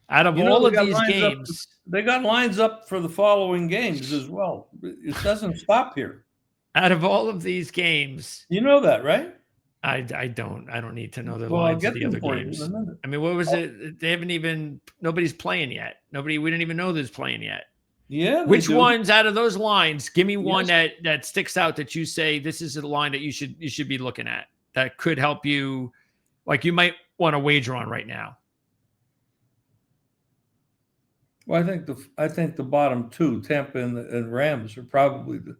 [SPEAKER 2] Out of all of these games,
[SPEAKER 1] they got lines up for the following games as well. It doesn't stop here.
[SPEAKER 2] Out of all of these games,
[SPEAKER 1] you know that, right?
[SPEAKER 2] I don't need to know the lines of the other games. I mean, what was it? They haven't even, nobody's playing yet. We didn't even know there's playing yet.
[SPEAKER 1] Yeah.
[SPEAKER 2] Which ones out of those lines? Give me one that sticks out that you say this is the line that you should be looking at that could help you, like you might want to wager on right now.
[SPEAKER 1] Well, I think the bottom two, Tampa and Rams, are probably the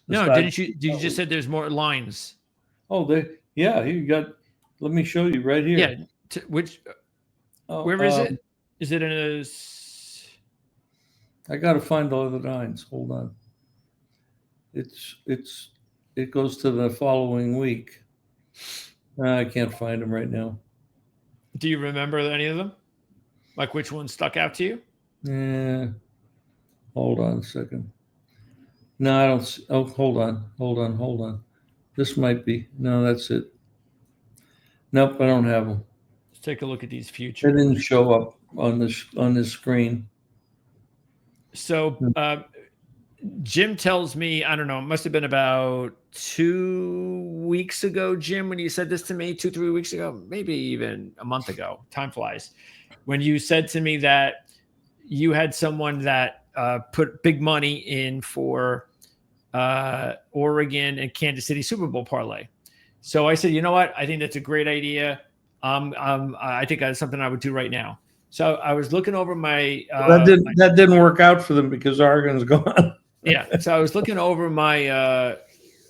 [SPEAKER 2] no, didn't you? You just said there's more lines.
[SPEAKER 1] Oh, you got. Let me show you right here.
[SPEAKER 2] Yeah, where is it? Is it in a?
[SPEAKER 1] I got to find the other lines. Hold on. It goes to the following week. I can't find them right now.
[SPEAKER 2] Do you remember any of them? Like which one stuck out to you?
[SPEAKER 1] Yeah. Hold on a second. No, I don't. Oh, hold on. This might be. No, that's it. Nope, I don't have them.
[SPEAKER 2] Let's take a look at these futures.
[SPEAKER 1] They didn't show up on this screen.
[SPEAKER 2] So Jim tells me, I don't know, it must have been about 2 weeks ago, Jim, when you said this to me, 2-3 weeks ago, maybe even a month ago. Time flies. When you said to me that you had someone that put big money in for Oregon and Kansas City Super Bowl parlay. So I said, you know what? I think that's a great idea. I think that's something I would do right now. So I was looking over my
[SPEAKER 1] that didn't work out for them because Oregon's gone.
[SPEAKER 2] Yeah. So I was looking over my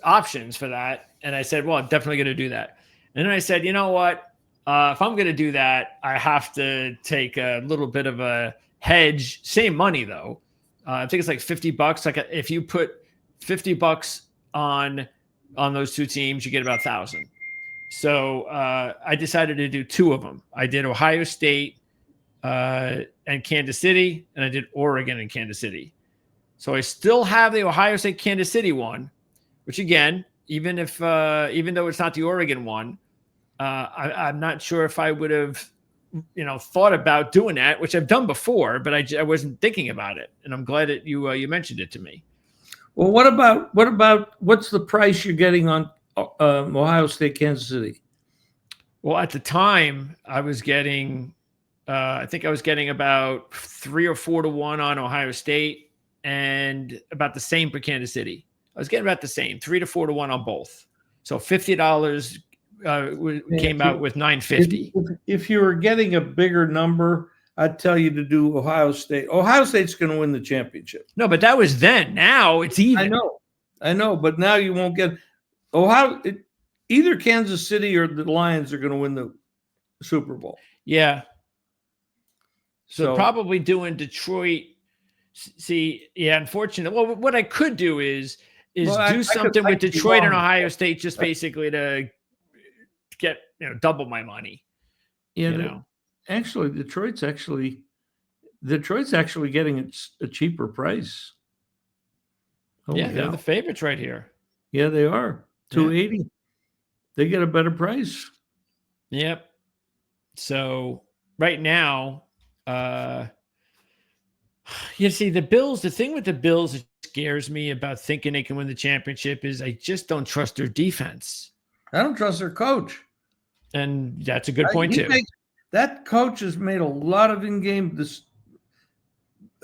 [SPEAKER 2] options for that, and I said, well, I'm definitely going to do that. And then I said, you know what? If I'm going to do that, I have to take a little bit of a hedge. Same money though. I think it's like $50. Like if you put $50 on those two teams, you get about 1,000. So I decided to do two of them. I did Ohio State and Kansas City, and I did Oregon and Kansas City. So I still have the Ohio State Kansas City one, which again, even though it's not the Oregon one, I'm not sure if I would have, thought about doing that, which I've done before, but I wasn't thinking about it, and I'm glad that you mentioned it to me.
[SPEAKER 1] Well, what's the price you're getting on Ohio State, Kansas City?
[SPEAKER 2] Well, at the time, I was getting, I think I was getting about 3 or 4 to 1 on Ohio State, and about the same for Kansas City. I was getting about the same, 3 to 4 to 1 on both. So $50 came out with $9.50.
[SPEAKER 1] If you were getting a bigger number, I'd tell you to do Ohio State. Ohio State's going to win the championship.
[SPEAKER 2] No, but that was then. Now it's even.
[SPEAKER 1] I know, but now you won't get either Kansas City or the Lions are going to win the Super Bowl.
[SPEAKER 2] Yeah. So probably doing Detroit. See, yeah, unfortunately. Well, what I could do is do something with Detroit and Ohio State, just basically to get double my money.
[SPEAKER 1] Yeah, actually, Detroit's actually getting a cheaper price.
[SPEAKER 2] They're the favorites right here.
[SPEAKER 1] Yeah, they are. $280. Yeah. They get a better price.
[SPEAKER 2] Yep. So right now, you see the Bills. The thing with the Bills that scares me about thinking they can win the championship is I just don't trust their defense.
[SPEAKER 1] I don't trust their coach.
[SPEAKER 2] And that's a good point too.
[SPEAKER 1] That coach has made a lot of in-game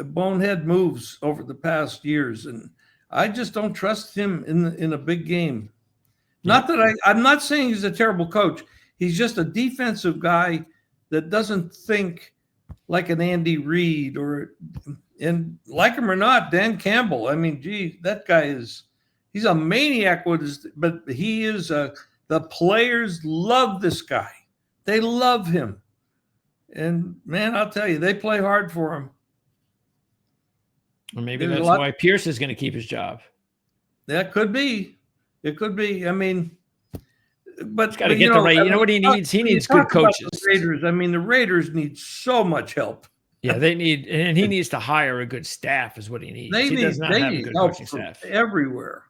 [SPEAKER 1] bonehead moves over the past years, and I just don't trust him in a big game. Not that I'm not saying he's a terrible coach. He's just a defensive guy that doesn't think like an Andy Reid and like him or not, Dan Campbell. I mean, gee, that guy he's a maniac with but he is the players love this guy. They love him. And man, I'll tell you, they play hard for him.
[SPEAKER 2] Or maybe that's why Pierce is going to keep his job.
[SPEAKER 1] That could be. It could be. I mean, but
[SPEAKER 2] he's got to get the right. You know what he needs? He needs good coaches.
[SPEAKER 1] The Raiders. I mean, the Raiders need so much help.
[SPEAKER 2] Yeah, they need, and he needs to hire a good staff. Is what he needs. He does not have a good coaching staff
[SPEAKER 1] everywhere.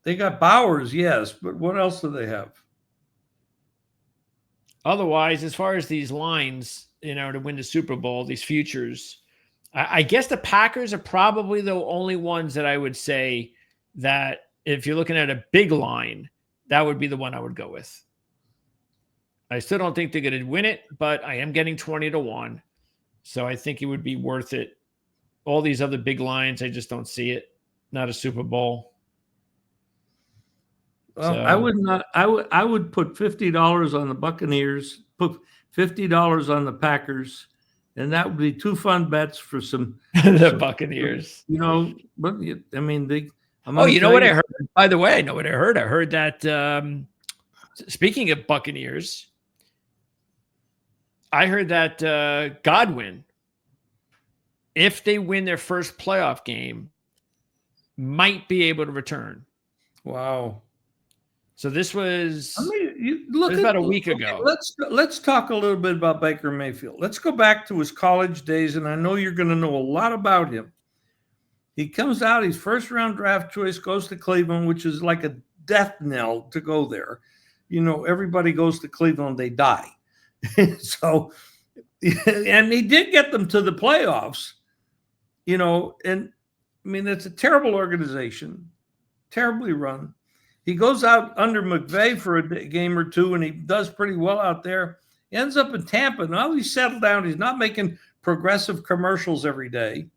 [SPEAKER 1] They got Bowers, yes, but what else do they have?
[SPEAKER 2] Otherwise, as far as these lines, to win the Super Bowl, these futures, I guess the Packers are probably the only ones that I would say that if you're looking at a big line, that would be the one I would go with. I still don't think they're going to win it, but I am getting 20-1. So I think it would be worth it. All these other big lines, I just don't see it. Not a Super Bowl.
[SPEAKER 1] Well, so, I would not. I would put $50 on the Buccaneers, put $50 on the Packers, and that would be two fun bets for some
[SPEAKER 2] the Buccaneers.
[SPEAKER 1] But I mean,
[SPEAKER 2] you know what I heard? By the way, I know what I heard. I heard that speaking of Buccaneers, I heard that Godwin, if they win their first playoff game, might be able to return.
[SPEAKER 1] Wow.
[SPEAKER 2] So this was, about a week ago.
[SPEAKER 1] Let's talk a little bit about Baker Mayfield. Let's go back to his college days, and I know you're going to know a lot about him. He comes out, he's first-round draft choice, goes to Cleveland, which is like a death knell to go there. Everybody goes to Cleveland, they die. So, and he did get them to the playoffs, and I mean, it's a terrible organization, terribly run. He goes out under McVay for a game or two, and he does pretty well out there. He ends up in Tampa. Now he's settled down. He's not making progressive commercials every day.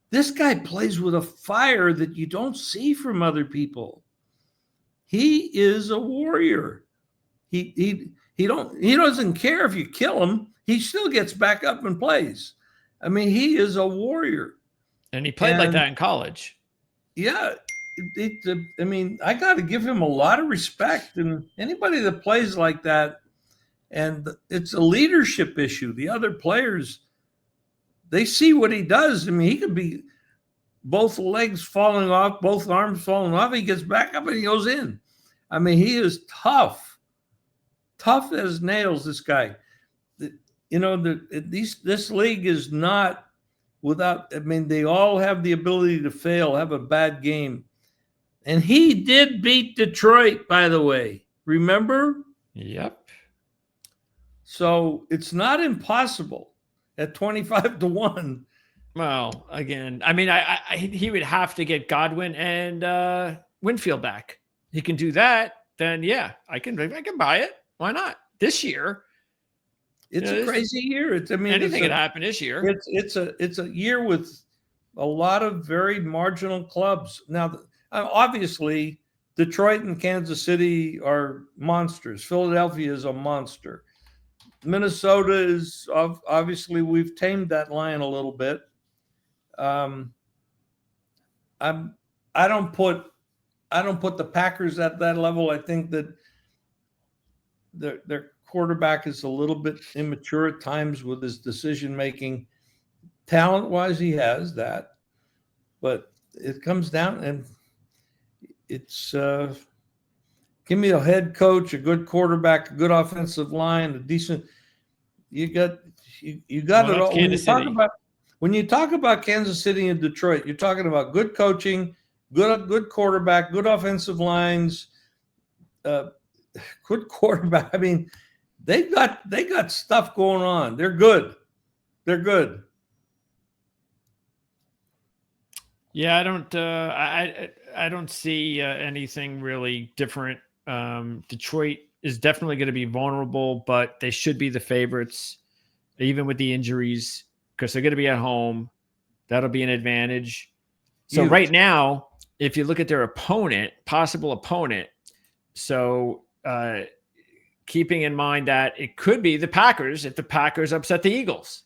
[SPEAKER 1] This guy plays with a fire that you don't see from other people. He is a warrior. He doesn't care if you kill him. He still gets back up and plays. I mean, he is a warrior.
[SPEAKER 2] And he played like that in college.
[SPEAKER 1] Yeah. I mean, I got to give him a lot of respect. And anybody that plays like that, and it's a leadership issue. The other players, they see what he does. I mean, he could be both legs falling off, both arms falling off. He gets back up and he goes in. I mean, he is tough as nails, this guy. This league is not without, I mean, they all have the ability to fail, have a bad game. And he did beat Detroit, by the way. Remember?
[SPEAKER 2] Yep.
[SPEAKER 1] So it's not impossible at 25-1.
[SPEAKER 2] Well, again, I mean, he would have to get Godwin and Winfield back. He can do that, then yeah, I can buy it. Why not? This year,
[SPEAKER 1] it's a crazy year.
[SPEAKER 2] Anything could happen this year.
[SPEAKER 1] It's a year with a lot of very marginal clubs. Now, obviously, Detroit and Kansas City are monsters. Philadelphia is a monster. Minnesota is obviously, we've tamed that lion a little bit. I don't put the Packers at that level. I think that their quarterback is a little bit immature at times with his decision making. Talent-wise, he has that, but it comes down and it's give me a head coach, a good quarterback, a good offensive line, a decent. You got it all. When you talk about Kansas City and Detroit, you're talking about good coaching, good quarterback, good offensive lines, good quarterback. I mean, they got stuff going on. They're good. They're good.
[SPEAKER 2] Yeah, I don't see anything really different. Detroit is definitely going to be vulnerable, but they should be the favorites, even with the injuries. because they're going to be at home. That'll be an advantage. So
[SPEAKER 1] Huge.
[SPEAKER 2] right now, if you look at their opponent, possible opponent, so keeping in mind that it could be the Packers if the Packers upset the Eagles.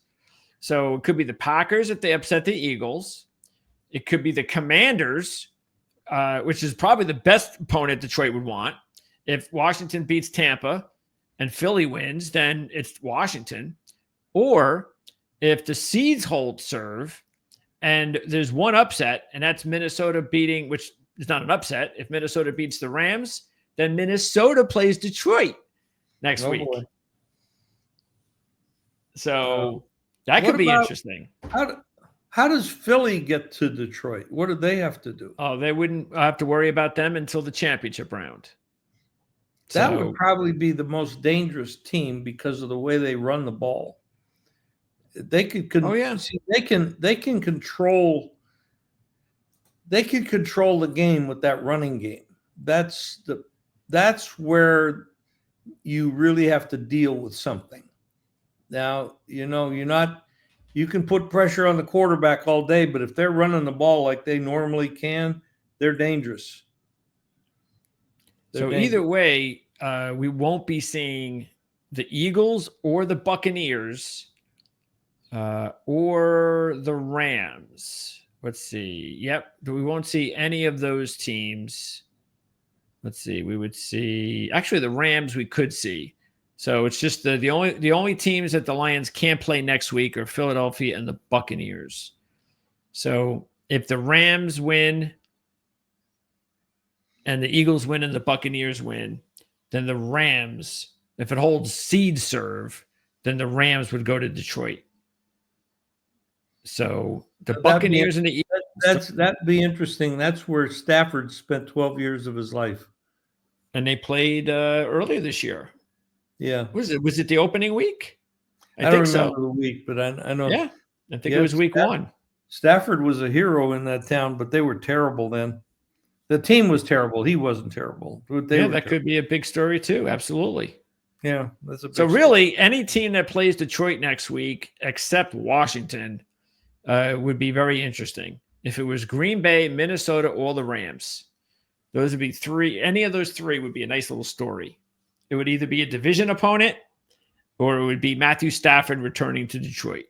[SPEAKER 2] So it could be the Packers if they upset the Eagles. It could be the Commanders, which is probably the best opponent Detroit would want. If Washington beats Tampa and Philly wins, then it's Washington. Or if the seeds hold serve and there's one upset, and that's Minnesota beating, which is not an upset. If Minnesota beats the Rams, then Minnesota plays Detroit next week.
[SPEAKER 1] Boy.
[SPEAKER 2] So that could be interesting.
[SPEAKER 1] How does Philly get to Detroit? What do they have to do?
[SPEAKER 2] Oh, they wouldn't have to worry about them until the championship round.
[SPEAKER 1] That would probably be the most dangerous team because of the way they run the ball. They could see, they can control the game with that running game. That's where you really have to deal with something. Now, you can put pressure on the quarterback all day, but if they're running the ball like they normally can, they're dangerous.
[SPEAKER 2] Either way, we won't be seeing the Eagles or the Buccaneers or the Rams. Let's see. Yep. We won't see any of those teams. Let's see. We would see actually the Rams we could see. So it's just the only teams that the Lions can't play next week are Philadelphia and the Buccaneers. So if the Rams win and the Eagles win and the Buccaneers win, then the Rams, if it holds seed serve, then the Rams would go to Detroit. So the Buccaneers and the Eagles.
[SPEAKER 1] That'd be interesting. That's where Stafford spent 12 years of his life.
[SPEAKER 2] And they played earlier this year.
[SPEAKER 1] Yeah.
[SPEAKER 2] Was it the opening week?
[SPEAKER 1] I don't remember the week, but I know.
[SPEAKER 2] Yeah. I think it was week 1.
[SPEAKER 1] Stafford was a hero in that town, but they were terrible then. The team was terrible. He wasn't terrible.
[SPEAKER 2] That could be a big story too. Absolutely.
[SPEAKER 1] Yeah. That's a big
[SPEAKER 2] story. Really, any team that plays Detroit next week, except Washington, would be very interesting. If it was Green Bay, Minnesota, or the Rams, those would be 3. Any of those 3 would be a nice little story. It would either be a division opponent or it would be Matthew Stafford returning to Detroit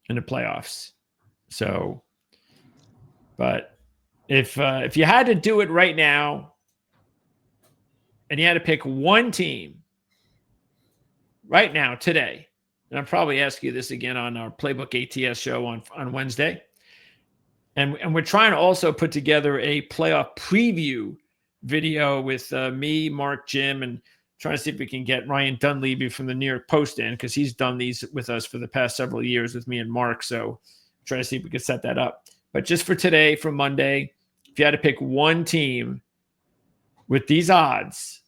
[SPEAKER 2] in the playoffs. So, but if you had to do it right now and you had to pick one team right now, today, and I'll probably ask you this again on our Playbook ATS show on Wednesday, and we're trying to also put together a playoff preview video with me, Mark, Jim, and trying to see if we can get Ryan Dunleavy from the New York Post in, because he's done these with us for the past several years with me and Mark. So trying to see if we could set that up. But just for today, for Monday, if you had to pick one team with these odds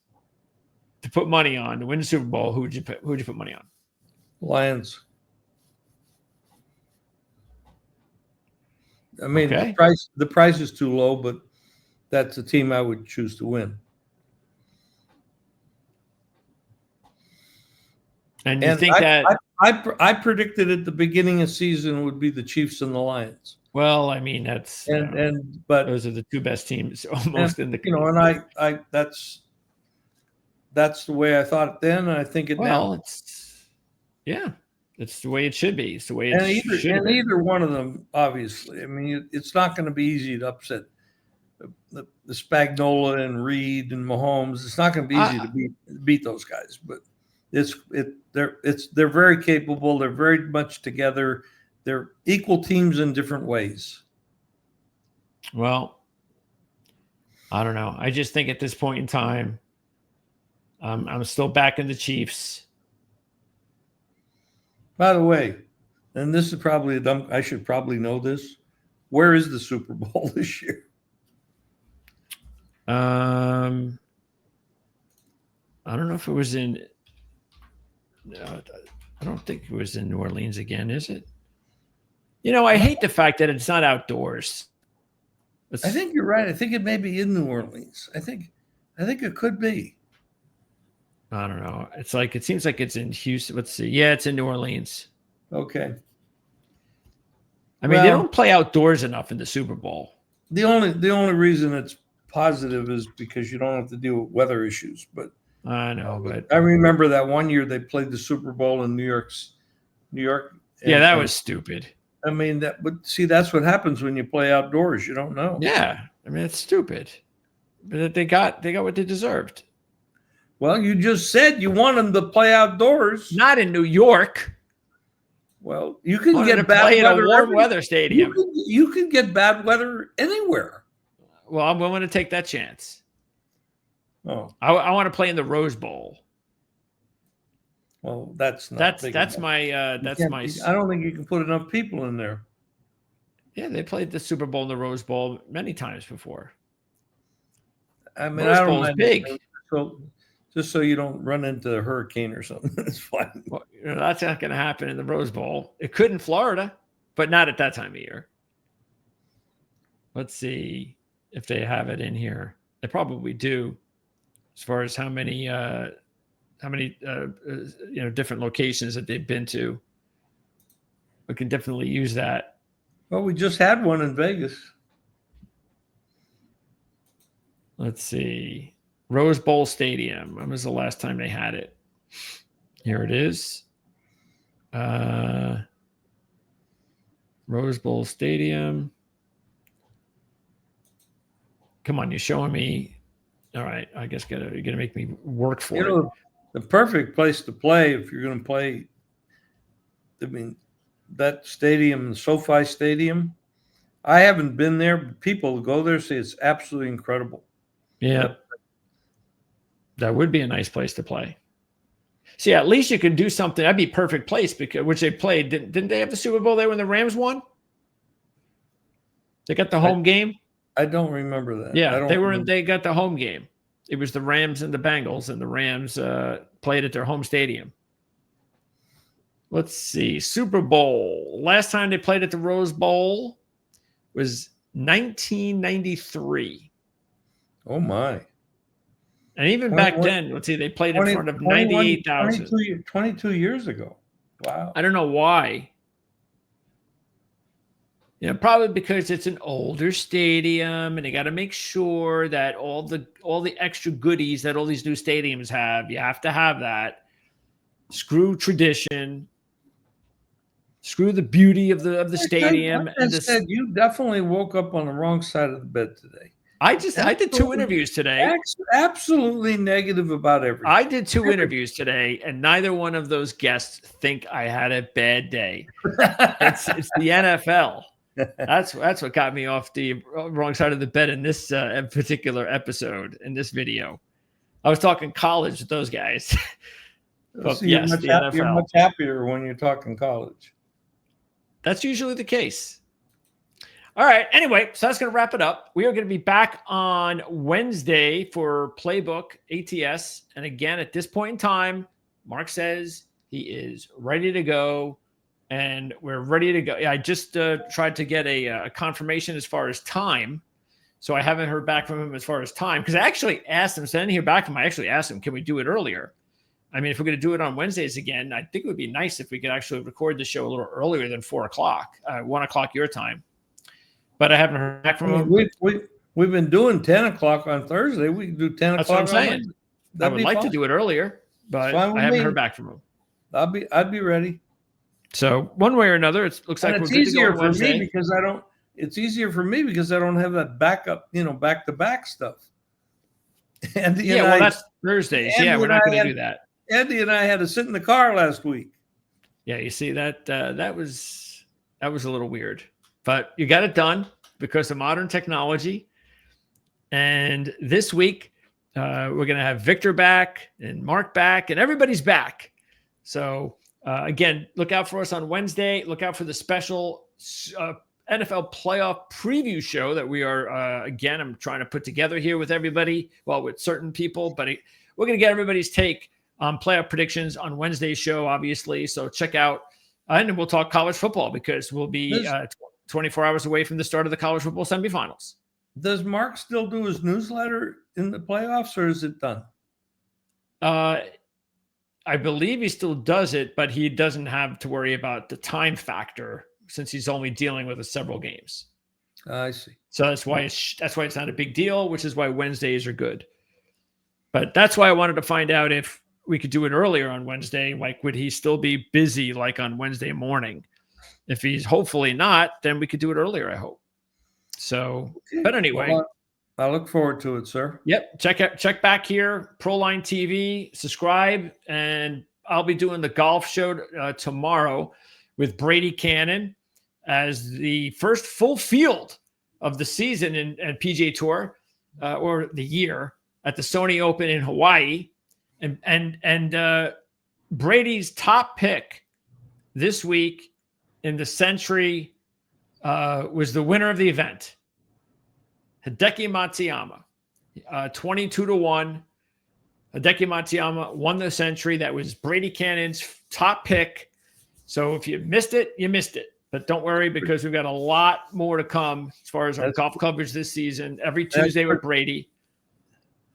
[SPEAKER 2] to put money on to win the Super Bowl, who would you put money on?
[SPEAKER 1] Lions. I mean,
[SPEAKER 2] okay.
[SPEAKER 1] the price is too low, but that's a team I would choose to win.
[SPEAKER 2] And you think that
[SPEAKER 1] I predicted at the beginning of season would be the Chiefs and the Lions.
[SPEAKER 2] Well, I mean, that's
[SPEAKER 1] but
[SPEAKER 2] those are the 2 best teams almost in the
[SPEAKER 1] and I that's the way I thought it then, and I think it now.
[SPEAKER 2] It's the way it should be. It's the way
[SPEAKER 1] either one of them, obviously. I mean, it's not going to be easy to upset the Spagnuolo and Reed and Mahomes. It's not going to be easy to beat those guys, but they're very capable. They're very much together. They're equal teams in different ways.
[SPEAKER 2] Well, I don't know. I just think at this point in time, I'm still backing the Chiefs.
[SPEAKER 1] By the way, and this is probably I should probably know this. Where is the Super Bowl this year?
[SPEAKER 2] I don't know if it was in. I don't think it was in New Orleans again, is it? I hate the fact that it's not outdoors.
[SPEAKER 1] I think you're right. I think it may be in New Orleans. I think it could be.
[SPEAKER 2] I don't know. It seems like it's in Houston. Let's see. Yeah, it's in New Orleans.
[SPEAKER 1] Okay.
[SPEAKER 2] I mean, they
[SPEAKER 1] Well,
[SPEAKER 2] don't play outdoors enough in the Super Bowl.
[SPEAKER 1] the only reason it's positive is because you don't have to deal with weather issues. But
[SPEAKER 2] I know, but
[SPEAKER 1] I remember that one year they played the Super Bowl in New York.
[SPEAKER 2] yeah, that
[SPEAKER 1] And
[SPEAKER 2] was stupid.
[SPEAKER 1] I mean but see, that's what happens when you play outdoors. You don't know.
[SPEAKER 2] Yeah, I mean, it's stupid. But they got what they deserved.
[SPEAKER 1] Well, you just said you want them to play outdoors.
[SPEAKER 2] Not in New York.
[SPEAKER 1] Well, you can
[SPEAKER 2] Wanted to
[SPEAKER 1] get bad
[SPEAKER 2] play in a
[SPEAKER 1] weather.
[SPEAKER 2] warm weather stadium.
[SPEAKER 1] You can get bad weather anywhere.
[SPEAKER 2] Well, I'm willing to take that chance.
[SPEAKER 1] Oh,
[SPEAKER 2] I want to play in the Rose Bowl.
[SPEAKER 1] well, that's not.
[SPEAKER 2] That's
[SPEAKER 1] big
[SPEAKER 2] that's
[SPEAKER 1] enough.
[SPEAKER 2] my
[SPEAKER 1] I don't think you can put enough people in there.
[SPEAKER 2] Yeah, they played the Super Bowl and the Rose Bowl many times before.
[SPEAKER 1] I mean,
[SPEAKER 2] Rose
[SPEAKER 1] I don't
[SPEAKER 2] Bowl's
[SPEAKER 1] mind.
[SPEAKER 2] big.
[SPEAKER 1] So, just so you don't run into a hurricane or something, it's fine.
[SPEAKER 2] Well, that's not going to happen in the Rose Bowl. It could in Florida, but not at that time of year. Let's see if they have it in here. They probably do, as far as how many different locations that they've been to. We can definitely use that.
[SPEAKER 1] Well, we just had one in Vegas.
[SPEAKER 2] Let's see. Rose Bowl Stadium. When was the last time they had it? Here it is. Rose Bowl Stadium. Come on, you're showing me. All right, I guess you're gonna make me work for it.
[SPEAKER 1] The perfect place to play if you're going to play. I mean, that stadium, SoFi Stadium. I haven't been there, but people who go there say it's absolutely incredible.
[SPEAKER 2] Yeah, that would be a nice place to play. See, at least you could do something. That'd be a perfect place because which they played. Didn't they have the Super Bowl there when the Rams won? They got the home game.
[SPEAKER 1] I don't remember that.
[SPEAKER 2] Yeah, they got the home game. It was the Rams and the Bengals, and the Rams played at their home stadium. Let's see. Super Bowl. Last time they played at the Rose Bowl was 1993.
[SPEAKER 1] Oh, my.
[SPEAKER 2] And even back then, let's see, they played in front of 98,000.
[SPEAKER 1] 22 years ago. Wow.
[SPEAKER 2] I don't know why. Probably because it's an older stadium and they got to make sure that all the extra goodies that all these new stadiums have, you have to have that. Screw tradition. Screw the beauty of the stadium.
[SPEAKER 1] Like I said, you definitely woke up on the wrong side of the bed today.
[SPEAKER 2] I did 2 interviews today.
[SPEAKER 1] Absolutely negative about everything.
[SPEAKER 2] I did 2 interviews today, and neither one of those guests think I had a bad day. It's the NFL. That's what got me off the wrong side of the bed in this particular episode, in this video. I was talking college with those guys. But
[SPEAKER 1] so
[SPEAKER 2] yes,
[SPEAKER 1] you're much happier when you're talking college.
[SPEAKER 2] That's usually the case. All right. Anyway, so that's going to wrap it up. We are going to be back on Wednesday for Playbook ATS. And again, at this point in time, Mark says he is ready to go. And we're ready to go. I just tried to get a confirmation as far as time. So I haven't heard back from him as far as time. Because I actually asked him, so I didn't hear back from him. I actually asked him, can we do it earlier? I mean, if we're going to do it on Wednesdays again, I think it would be nice if we could actually record the show a little earlier than 4 o'clock, 1 o'clock your time. But I haven't heard back from him.
[SPEAKER 1] We've been doing 10 o'clock on Thursday. We can do 10
[SPEAKER 2] That's
[SPEAKER 1] o'clock.
[SPEAKER 2] That's what I'm saying. I would like to do it earlier, but I haven't heard back from him.
[SPEAKER 1] I'd be ready.
[SPEAKER 2] So one way or another, it looks like
[SPEAKER 1] it's easier for me because I don't. It's easier for me because I don't have that backup, back to back stuff. Andy
[SPEAKER 2] that's Thursdays. Yeah, we're not going to do that.
[SPEAKER 1] Andy and I had to sit in the car last week.
[SPEAKER 2] Yeah, you see that was a little weird, but you got it done because of modern technology. And this week, we're going to have Victor back and Mark back and everybody's back. So again, look out for us on Wednesday. Look out for the special NFL playoff preview show that we are, I'm trying to put together here with everybody, with certain people, but we're going to get everybody's take on playoff predictions on Wednesday's show, obviously. So check out, and we'll talk college football because we'll be 24 hours away from the start of the college football semifinals.
[SPEAKER 1] Does Mark still do his newsletter in the playoffs, or is it done?
[SPEAKER 2] I believe he still does it, but he doesn't have to worry about the time factor. since he's only dealing with several games.
[SPEAKER 1] I see.
[SPEAKER 2] So that's why it's not a big deal, which is why Wednesdays are good. But that's why I wanted to find out if we could do it earlier on Wednesday. Like, would he still be busy like on Wednesday morning? If he's hopefully not, then we could do it earlier, I hope. So, but anyway.
[SPEAKER 1] Well, I look forward to it, sir.
[SPEAKER 2] Yep. Check back here, Proline TV, subscribe, and I'll be doing the golf show tomorrow with Brady Cannon as the first full field of the season in PGA Tour or the year at the Sony Open in Hawaii. And Brady's top pick this week in the Century was the winner of the event, Hideki Matsuyama, 22-1. Hideki Matsuyama won the Century. That was Brady Cannon's top pick. So if you missed it, you missed it. But don't worry, because we've got a lot more to come as far as our golf coverage this season. Every Tuesday with Brady.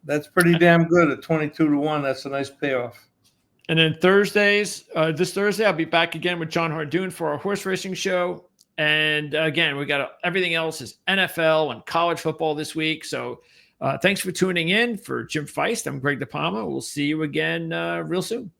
[SPEAKER 1] That's pretty damn good at 22-1. That's a nice payoff.
[SPEAKER 2] And then Thursdays, this Thursday, I'll be back again with John Hardoon for our horse racing show. And again, we got everything else is NFL and college football this week. So thanks for tuning in. For Jim Feist, I'm Greg DePalma. We'll see you again real soon.